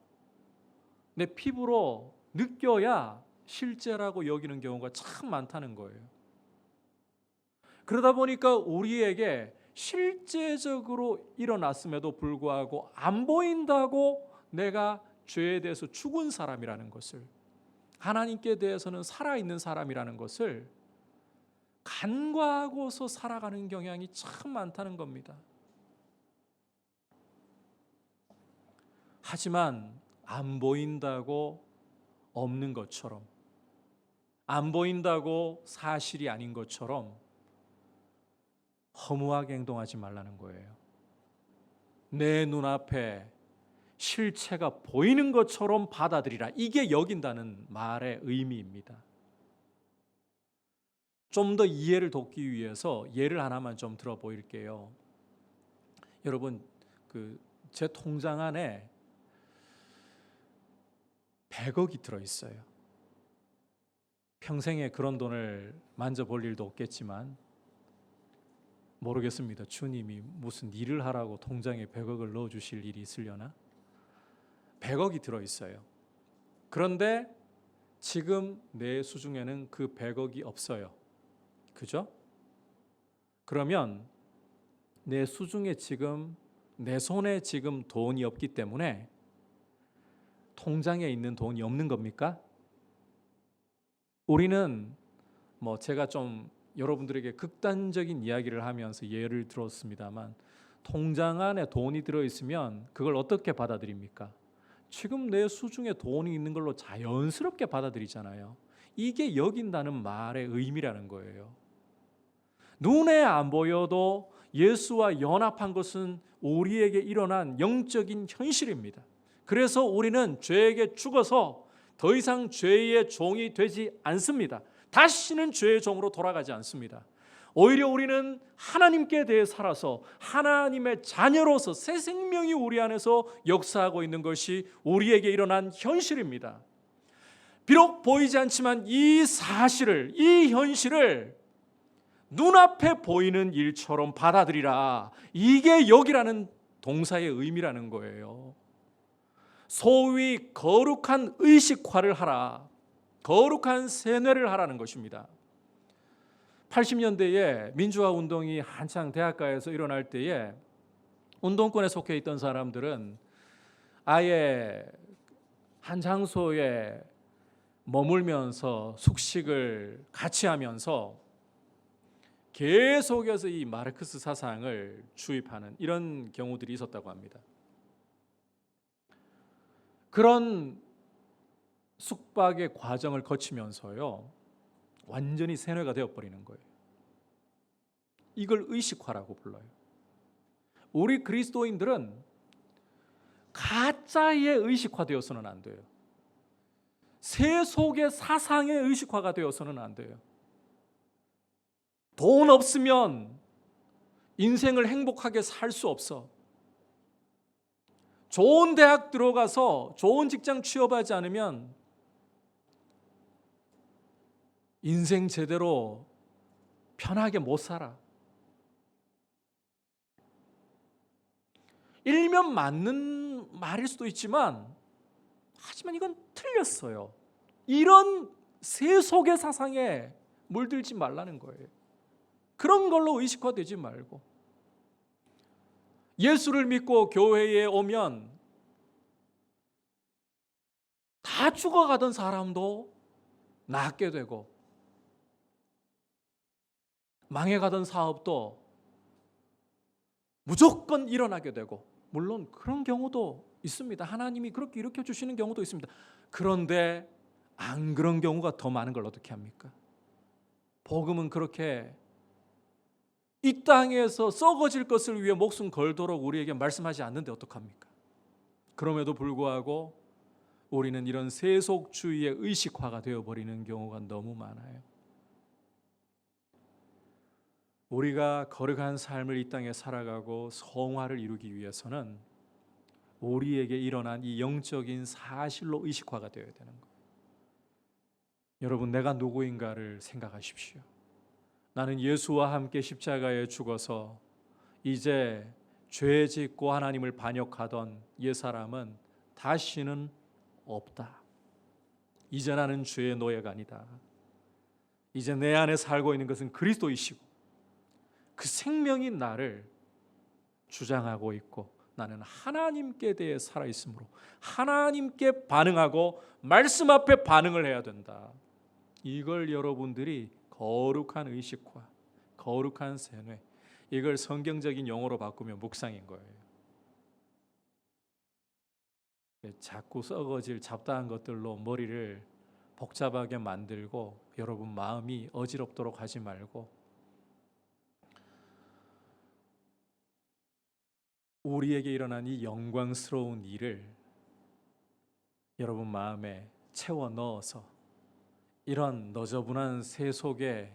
내 피부로 느껴야 실제라고 여기는 경우가 참 많다는 거예요. 그러다 보니까 우리에게 실제적으로 일어났음에도 불구하고 안 보인다고 내가 죄에 대해서 죽은 사람이라는 것을, 하나님께 대해서는 살아있는 사람이라는 것을 간과하고서 살아가는 경향이 참 많다는 겁니다. 하지만 안 보인다고 없는 것처럼, 안 보인다고 사실이 아닌 것처럼 허무하게 행동하지 말라는 거예요. 내 눈앞에 실체가 보이는 것처럼 받아들이라. 이게 여긴다는 말의 의미입니다. 좀 더 이해를 돕기 위해서 예를 하나만 좀 들어 보일게요. 여러분, 제 통장 안에 100억이 들어있어요. 평생에 그런 돈을 만져볼 일도 없겠지만 모르겠습니다. 주님이 무슨 일을 하라고 통장에 100억을 넣어주실 일이 있으려나? 100억이 들어있어요. 그런데 지금 내 수중에는 그 100억이 없어요. 그죠? 그러면 내 수중에 지금, 내 손에 지금 돈이 없기 때문에 통장에 있는 돈이 없는 겁니까? 우리는 제가 좀 여러분들에게 극단적인 이야기를 하면서 예를 들었습니다만, 통장 안에 돈이 들어있으면 그걸 어떻게 받아들입니까? 지금 내 수중에 돈이 있는 걸로 자연스럽게 받아들이잖아요. 이게 여긴다는 말의 의미라는 거예요. 눈에 안 보여도 예수와 연합한 것은 우리에게 일어난 영적인 현실입니다. 그래서 우리는 죄에게 죽어서 더 이상 죄의 종이 되지 않습니다. 다시는 죄의 종으로 돌아가지 않습니다. 오히려 우리는 하나님께 대해 살아서 하나님의 자녀로서 새 생명이 우리 안에서 역사하고 있는 것이 우리에게 일어난 현실입니다. 비록 보이지 않지만 이 사실을, 이 현실을 눈앞에 보이는 일처럼 받아들이라. 이게 여기라는 동사의 의미라는 거예요. 소위 거룩한 의식화를 하라, 거룩한 세뇌를 하라는 것입니다. 80년대에 민주화 운동이 한창 대학가에서 일어날 때에 운동권에 속해 있던 사람들은 아예 한 장소에 머물면서 숙식을 같이 하면서 계속해서 이 마르크스 사상을 주입하는 이런 경우들이 있었다고 합니다. 그런 숙박의 과정을 거치면서요, 완전히 세뇌가 되어버리는 거예요. 이걸 의식화라고 불러요. 우리 그리스도인들은 가짜의 의식화되어서는 안 돼요. 세속의 사상의 의식화가 되어서는 안 돼요. 돈 없으면 인생을 행복하게 살 수 없어. 좋은 대학 들어가서 좋은 직장 취업하지 않으면 인생 제대로 편하게 못 살아. 일면 맞는 말일 수도 있지만 하지만 이건 틀렸어요. 이런 세속의 사상에 물들지 말라는 거예요. 그런 걸로 의식화되지 말고 예수를 믿고 교회에 오면 다 죽어가던 사람도 낫게 되고 망해가던 사업도 무조건 일어나게 되고, 물론 그런 경우도 있습니다. 하나님이 그렇게 일으켜 주시는 경우도 있습니다. 그런데 안 그런 경우가 더 많은 걸 어떻게 합니까? 복음은 그렇게 이 땅에서 썩어질 것을 위해 목숨 걸도록 우리에게 말씀하지 않는데 어떡합니까? 그럼에도 불구하고 우리는 이런 세속주의의 의식화가 되어버리는 경우가 너무 많아요. 우리가 거룩한 삶을 이 땅에 살아가고 성화를 이루기 위해서는 우리에게 일어난 이 영적인 사실로 의식화가 되어야 되는 거예요. 여러분, 내가 누구인가를 생각하십시오. 나는 예수와 함께 십자가에 죽어서 이제 죄 짓고 하나님을 반역하던 옛사람은 다시는 없다. 이제 나는 죄의 노예가 아니다. 이제 내 안에 살고 있는 것은 그리스도이시고 그 생명이 나를 주장하고 있고 나는 하나님께 대해 살아있으므로 하나님께 반응하고 말씀 앞에 반응을 해야 된다. 이걸 여러분들이 거룩한 의식화, 거룩한 세뇌, 이걸 성경적인 용어로 바꾸면 묵상인 거예요. 자꾸 썩어질 잡다한 것들로 머리를 복잡하게 만들고 여러분 마음이 어지럽도록 하지 말고 우리에게 일어난 이 영광스러운 일을 여러분 마음에 채워 넣어서 이런 너저분한 세속의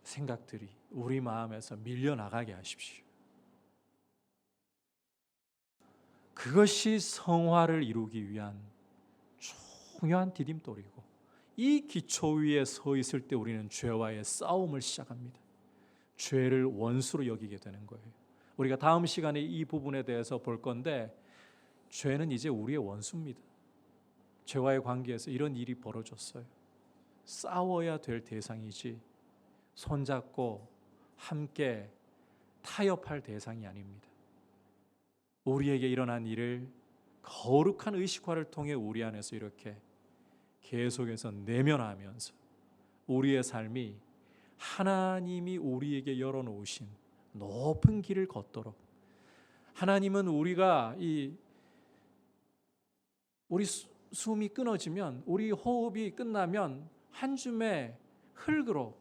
생각들이 우리 마음에서 밀려나가게 하십시오. 그것이 성화를 이루기 위한 중요한 디딤돌이고 이 기초 위에 서 있을 때 우리는 죄와의 싸움을 시작합니다. 죄를 원수로 여기게 되는 거예요. 우리가 다음 시간에 이 부분에 대해서 볼 건데 죄는 이제 우리의 원수입니다. 죄와의 관계에서 이런 일이 벌어졌어요. 싸워야 될 대상이지 손잡고 함께 타협할 대상이 아닙니다. 우리에게 일어난 일을 거룩한 의식화를 통해 우리 안에서 이렇게 계속해서 내면하면서 우리의 삶이 하나님이 우리에게 열어놓으신 높은 길을 걷도록, 하나님은 우리가 우리 숨이 끊어지면, 우리 호흡이 끝나면 한 줌의 흙으로,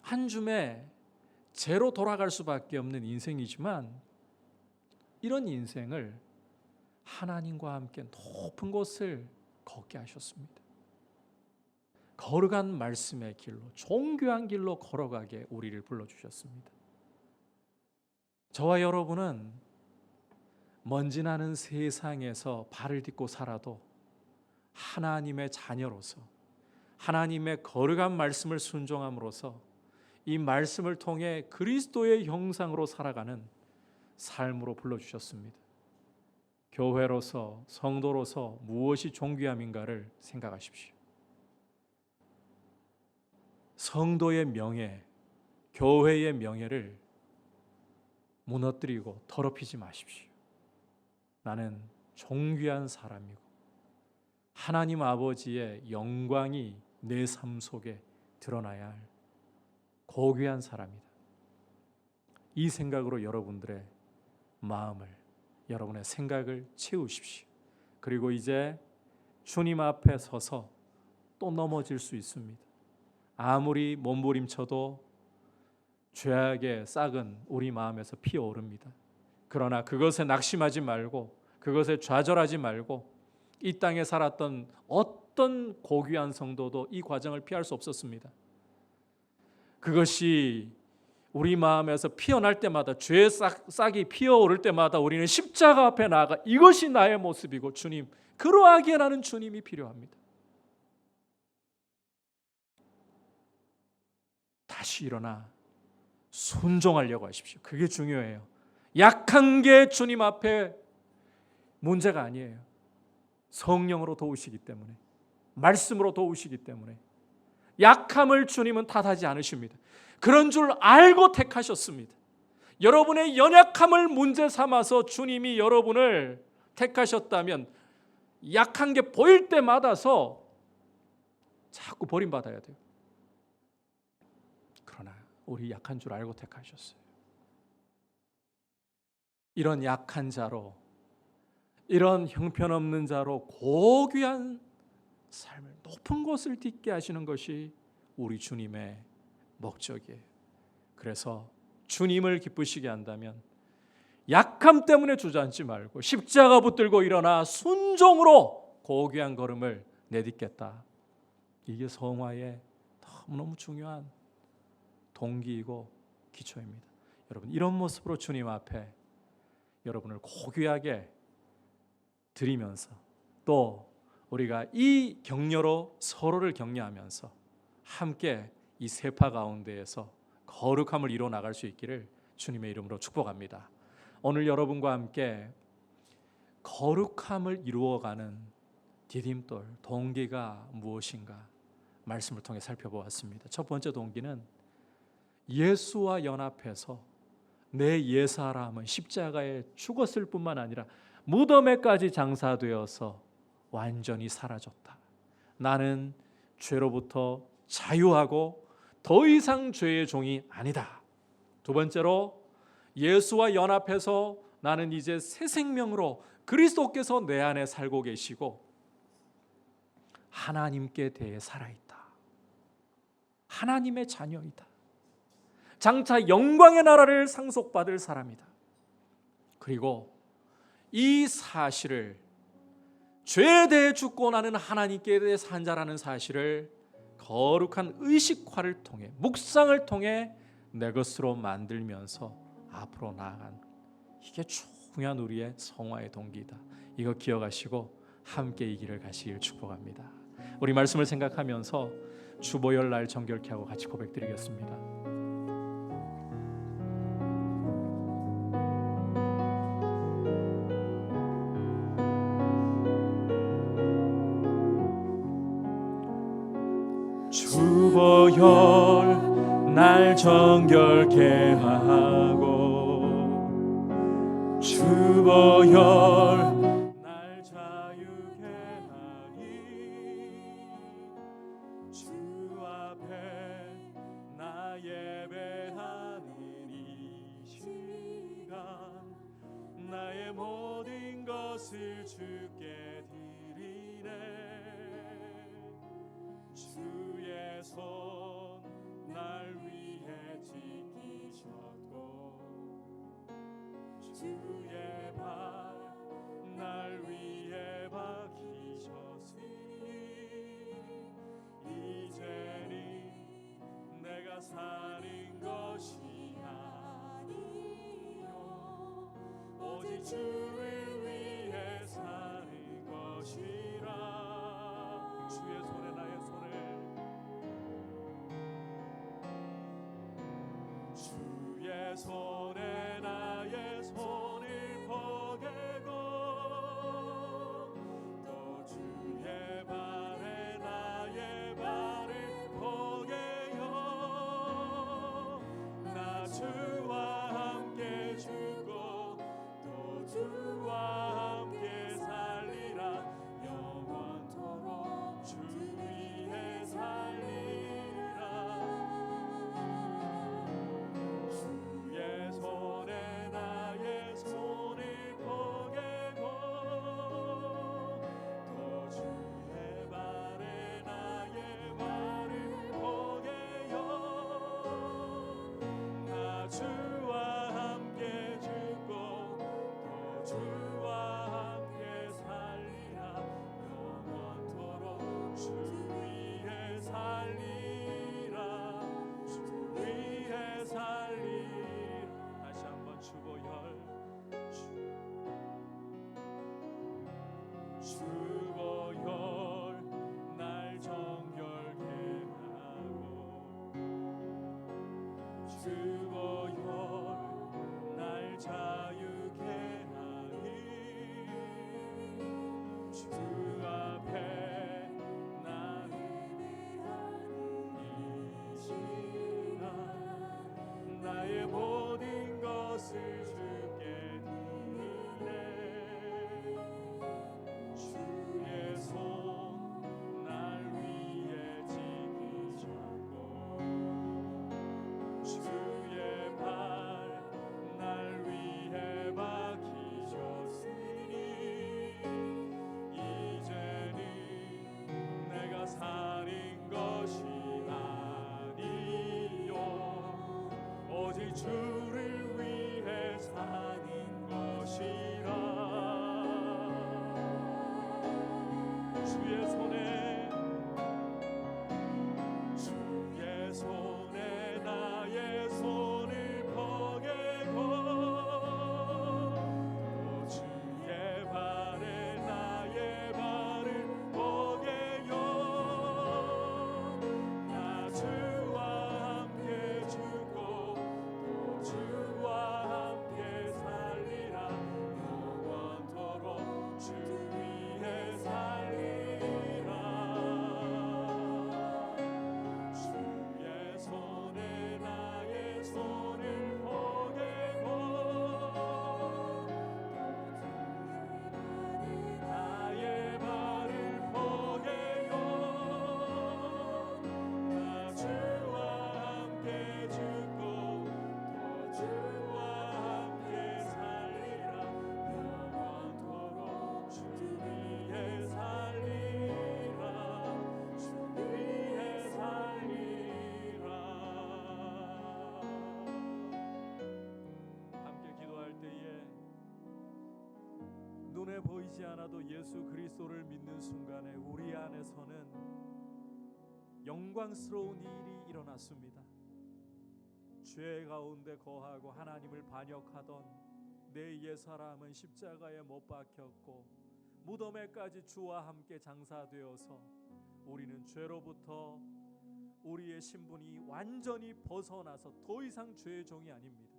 한 줌의 재로 돌아갈 수밖에 없는 인생이지만 이런 인생을 하나님과 함께 높은 곳을 걷게 하셨습니다. 거룩한 말씀의 길로, 존귀한 길로 걸어가게 우리를 불러주셨습니다. 저와 여러분은 먼지 나는 세상에서 발을 딛고 살아도 하나님의 자녀로서 하나님의 거룩한 말씀을 순종함으로써 이 말씀을 통해 그리스도의 형상으로 살아가는 삶으로 불러주셨습니다. 교회로서, 성도로서 무엇이 존귀함인가를 생각하십시오. 성도의 명예, 교회의 명예를 무너뜨리고 더럽히지 마십시오. 나는 존귀한 사람이고 하나님 아버지의 영광이 내 삶 속에 드러나야 할 고귀한 사람이다. 이 생각으로 여러분들의 마음을, 여러분의 생각을 채우십시오. 그리고 이제 주님 앞에 서서 또 넘어질 수 있습니다. 아무리 몸부림쳐도 죄악의 싹은 우리 마음에서 피어오릅니다. 그러나 그것에 낙심하지 말고, 그것에 좌절하지 말고, 이 땅에 살았던 어떤 고귀한 성도도 이 과정을 피할 수 없었습니다. 그것이 우리 마음에서 피어날 때마다, 죄의 싹이 피어오를 때마다 우리는 십자가 앞에 나아가 이것이 나의 모습이고 주님, 그러하기에 나는 주님이 필요합니다. 다시 일어나 순종하려고 하십시오. 그게 중요해요. 약한 게 주님 앞에 문제가 아니에요. 성령으로 도우시기 때문에, 말씀으로 도우시기 때문에 약함을 주님은 탓하지 않으십니다. 그런 줄 알고 택하셨습니다. 여러분의 연약함을 문제 삼아서 주님이 여러분을 택하셨다면 약한 게 보일 때마다서 자꾸 버림받아야 돼요. 그러나 우리 약한 줄 알고 택하셨어요. 이런 약한 자로, 이런 형편없는 자로 고귀한 삶을, 높은 곳을 딛게 하시는 것이 우리 주님의 목적이에요. 그래서 주님을 기쁘시게 한다면 약함 때문에 주저앉지 말고 십자가 붙들고 일어나 순종으로 고귀한 걸음을 내딛겠다. 이게 성화의 너무너무 중요한 동기이고 기초입니다. 여러분, 이런 모습으로 주님 앞에 여러분을 고귀하게 드리면서, 또 우리가 이 격려로 서로를 격려하면서 함께 이 세파 가운데에서 거룩함을 이루어 나갈 수 있기를 주님의 이름으로 축복합니다. 오늘 여러분과 함께 거룩함을 이루어가는 디딤돌, 동기가 무엇인가 말씀을 통해 살펴보았습니다. 첫 번째 동기는 예수와 연합해서 내 옛사람은 십자가에 죽었을 뿐만 아니라 무덤에까지 장사되어서 완전히 사라졌다. 나는 죄로부터 자유하고 더 이상 죄의 종이 아니다. 두 번째로 예수와 연합해서 나는 이제 새 생명으로 그리스도께서 내 안에 살고 계시고 하나님께 대해 살아있다. 하나님의 자녀이다. 장차 영광의 나라를 상속받을 사람이다. 그리고 이 사실을, 죄에 대해 죽고 나는 하나님께 대해 산 자라는 사실을 거룩한 의식화를 통해, 묵상을 통해 내 것으로 만들면서 앞으로 나아간, 이게 중요한 우리의 성화의 동기이다. 이거 기억하시고 함께 이 길을 가시길 축복합니다. 우리 말씀을 생각하면서 주보열 날 정결케 하고 같이 고백드리겠습니다. 주보혈 날 정결케 하고 주보혈 날 자유케 하니 주 앞에 나 예배하는 이 시간 나의 모든 것을 주께 드리네. 주의 손 날 위해 지키셨고 주의 발 날 위해 박히셨으니 이제는 내가 사는 것이 아니요 오직 주를 위해 사는 것이라. 주의 손에 나의 손을, 주의 손에 나의 손을 포개고 또 주의 발에 나의 발을 포개요. 나 주와 함께 죽고 또 주와 함께 살리라. 영원토록 주 위에 살리라. 주의 손 주를 위해 사는 것이라. 주의 손에 나의 손을 포개고 또 주의 발에 나의 발을 포개요. 나 주와 함께 죽고 또 주와 함께 살리라. 영원토록 주 위해 살리라. 주의 손에 나의 손을 포개고 나의 발을 포개요. 나 주와 함께 죽고 또 주와 함께 살리라. 영원토록 주 위해 살리라. 주 위해 살리라. 함께 기도할 때에 눈에 보이지 않아도 예수 그리스도를 믿는 순간에 우리 안에서는 영광스러운 일이 일어났습니다. 죄 가운데 거하고 하나님을 반역하던 내 옛사람은 십자가에 못 박혔고 무덤에까지 주와 함께 장사되어서 우리는 죄로부터 우리의 신분이 완전히 벗어나서 더 이상 죄의 종이 아닙니다.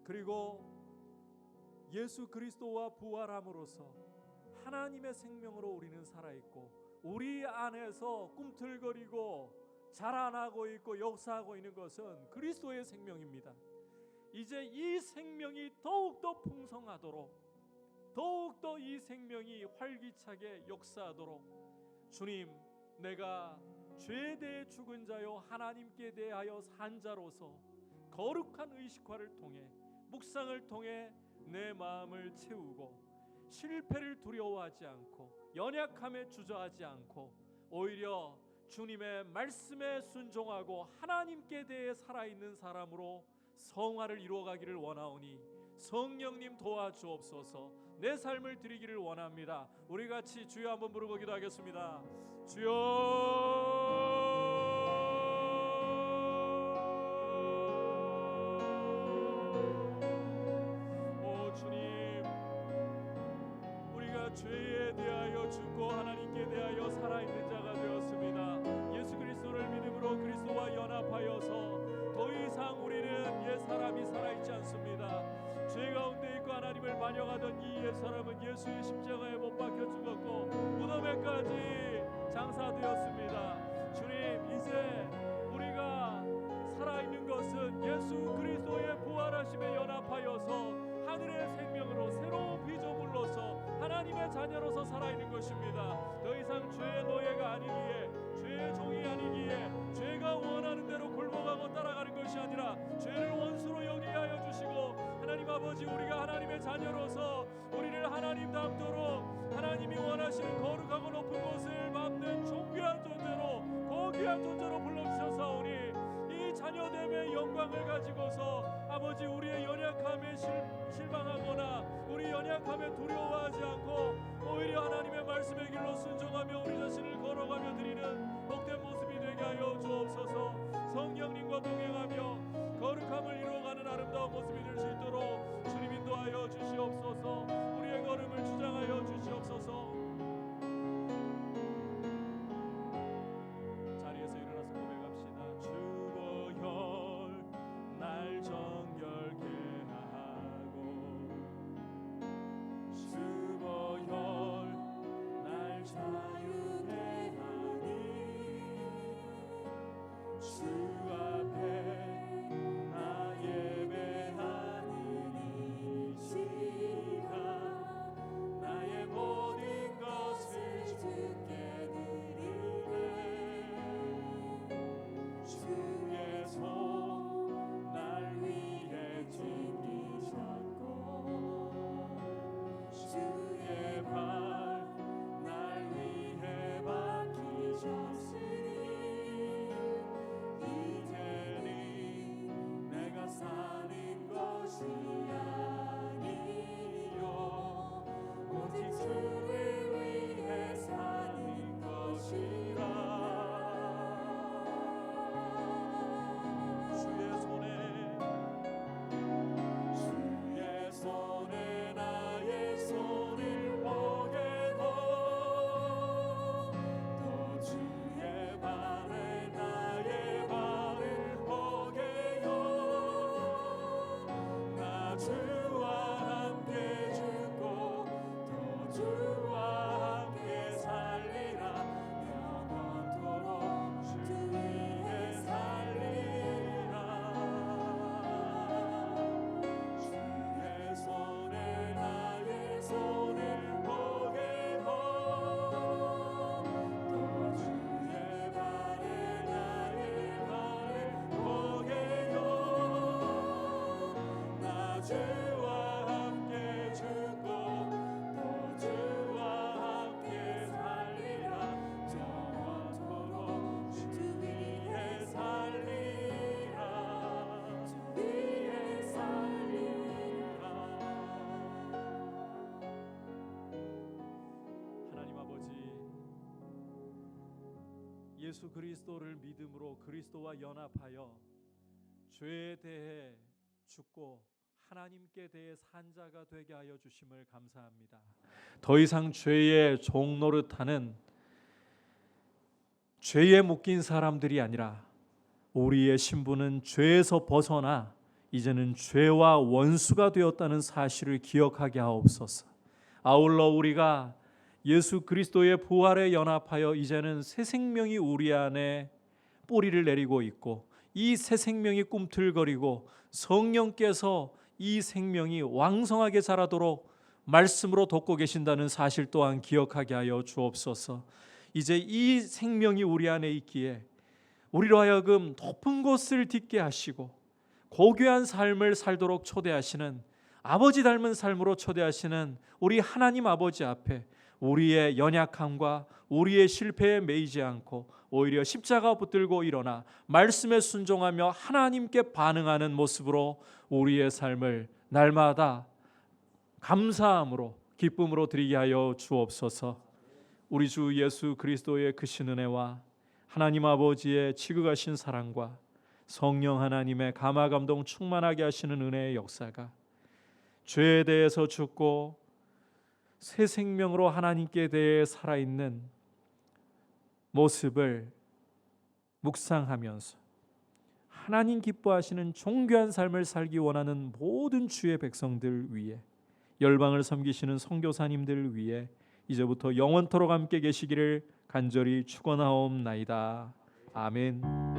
그리고 예수 그리스도와 부활함으로써 하나님의 생명으로 우리는 살아있고 우리 안에서 꿈틀거리고 자라나고 있고 역사하고 있는 것은 그리스도의 생명입니다. 이제 이 생명이 더욱더 풍성하도록 더욱더 이 생명이 활기차게 역사하도록 주님, 내가 죄에 대해 죽은 자요 하나님께 대하여 산 자로서 거룩한 의식화를 통해 묵상을 통해 내 마음을 채우고 실패를 두려워하지 않고 연약함에 주저하지 않고 오히려 주님의 말씀에 순종하고 하나님께 대해 살아있는 사람으로 성화를 이루어가기를 원하오니 성령님 도와주옵소서. 내 삶을 드리기를 원합니다. 우리 같이 주여 한번 부르고 기도하겠습니다. 주여, 오 주님, 우리가 죄에 대하여 죽고 하나님께 대하여 살아있는 자가 되었습니다. 예수 그리스도를 믿음으로 그리스도와 연합하여서 더 이상 우리는 옛 사람이 살아있지 않습니다. 죄 가운데 있고 하나님을 반역하던 이 옛 사람은 예수의 십자가에 못 박혀 죽었고 무덤에까지 장사되었습니다. 주님, 이제 우리가 살아있는 것은 예수 그리스도의 부활하심에 연합하여서 하늘의 생명으로 새로운 피조물로서 하나님의 자녀로서 살아있는 것입니다. 더 이상 죄의 노예가 아니기에 죄의 종이 아니기에 죄가 원하는 대로 굴복하고 따라가는 것이 아니라 죄를 원수로 여기게 하여 주시고 하나님 아버지, 우리가 하나님의 자녀로서 우리를 하나님 닮도록 하나님이 원하시는 거룩하고 높은 곳을 밟는 존귀한 존재로 고귀한 존재로 불러주셔서오니 이 자녀됨의 영광을 가지고서 아버지, 우리의 연약함에 실망하거나 우리 연약함에 두려워하지 않고 오히려 하나님의 말씀의 길로 순종하며 우리 자신을 걸어가며 드리는 복된 모습이 되게 하여 주옵소서. 성령님과 동행하며 거룩함을 이루어가는 아름다운 모습이 될 수 있도록 주님 인도하여 주시옵소서. 우리의 걸음을 주장하여 주시옵소서. 자리에서 일어나서 고백합시다. 주보혈 날 정결케 하고 주보혈 날 자유케 하니 주 앞에 아니요 오직 주를 위해 사는 것이라 주의 손에 나의 손을 보게고 또 주의 발에 나의 발을 보게요 나 주와 함께 죽고 또 주와 함께 살리라 영원토록 주 위에 살리라 주의 손에 나의 손을 보게고 또 주의 발에 나의 발을 보게요 나 주와 함께 죽고 또 주와 함께 살리라 영원토록 주 위에 살리라 주 위에 살리라 하나님 아버지 예수 그리스도를 믿음으로 그리스도와 연합하여 죄에 대해 죽고 하나님께 대해 산 자가 되게 하여 주심을 감사합니다. 더 이상 죄의 종 노릇하는 죄에 묶인 사람들이 아니라 우리의 신분은 죄에서 벗어나 이제는 죄와 원수가 되었다는 사실을 기억하게 하옵소서. 아울러 우리가 예수 그리스도의 부활에 연합하여 이제는 새 생명이 우리 안에 뿌리를 내리고 있고 이 새 생명이 꿈틀거리고 성령께서 이 생명이 왕성하게 자라도록 말씀으로 돕고 계신다는 사실 또한 기억하게 하여 주옵소서. 이제 이 생명이 우리 안에 있기에 우리로 하여금 높은 곳을 딛게 하시고 고귀한 삶을 살도록 초대하시는 아버지 닮은 삶으로 초대하시는 우리 하나님 아버지 앞에 우리의 연약함과 우리의 실패에 매이지 않고 오히려 십자가 붙들고 일어나 말씀에 순종하며 하나님께 반응하는 모습으로 우리의 삶을 날마다 감사함으로 기쁨으로 드리게 하여 주옵소서. 우리 주 예수 그리스도의 크신 은혜와 하나님 아버지의 지극하신 사랑과 성령 하나님의 감화 감동 충만하게 하시는 은혜의 역사가 죄에 대해서 죽고 새 생명으로 하나님께 대해 살아있는 모습을 묵상하면서 하나님 기뻐하시는 존귀한 삶을 살기 원하는 모든 주의 백성들 위해 열방을 섬기시는 선교사님들 위해 이제부터 영원토록 함께 계시기를 간절히 축원하옵나이다. 아멘.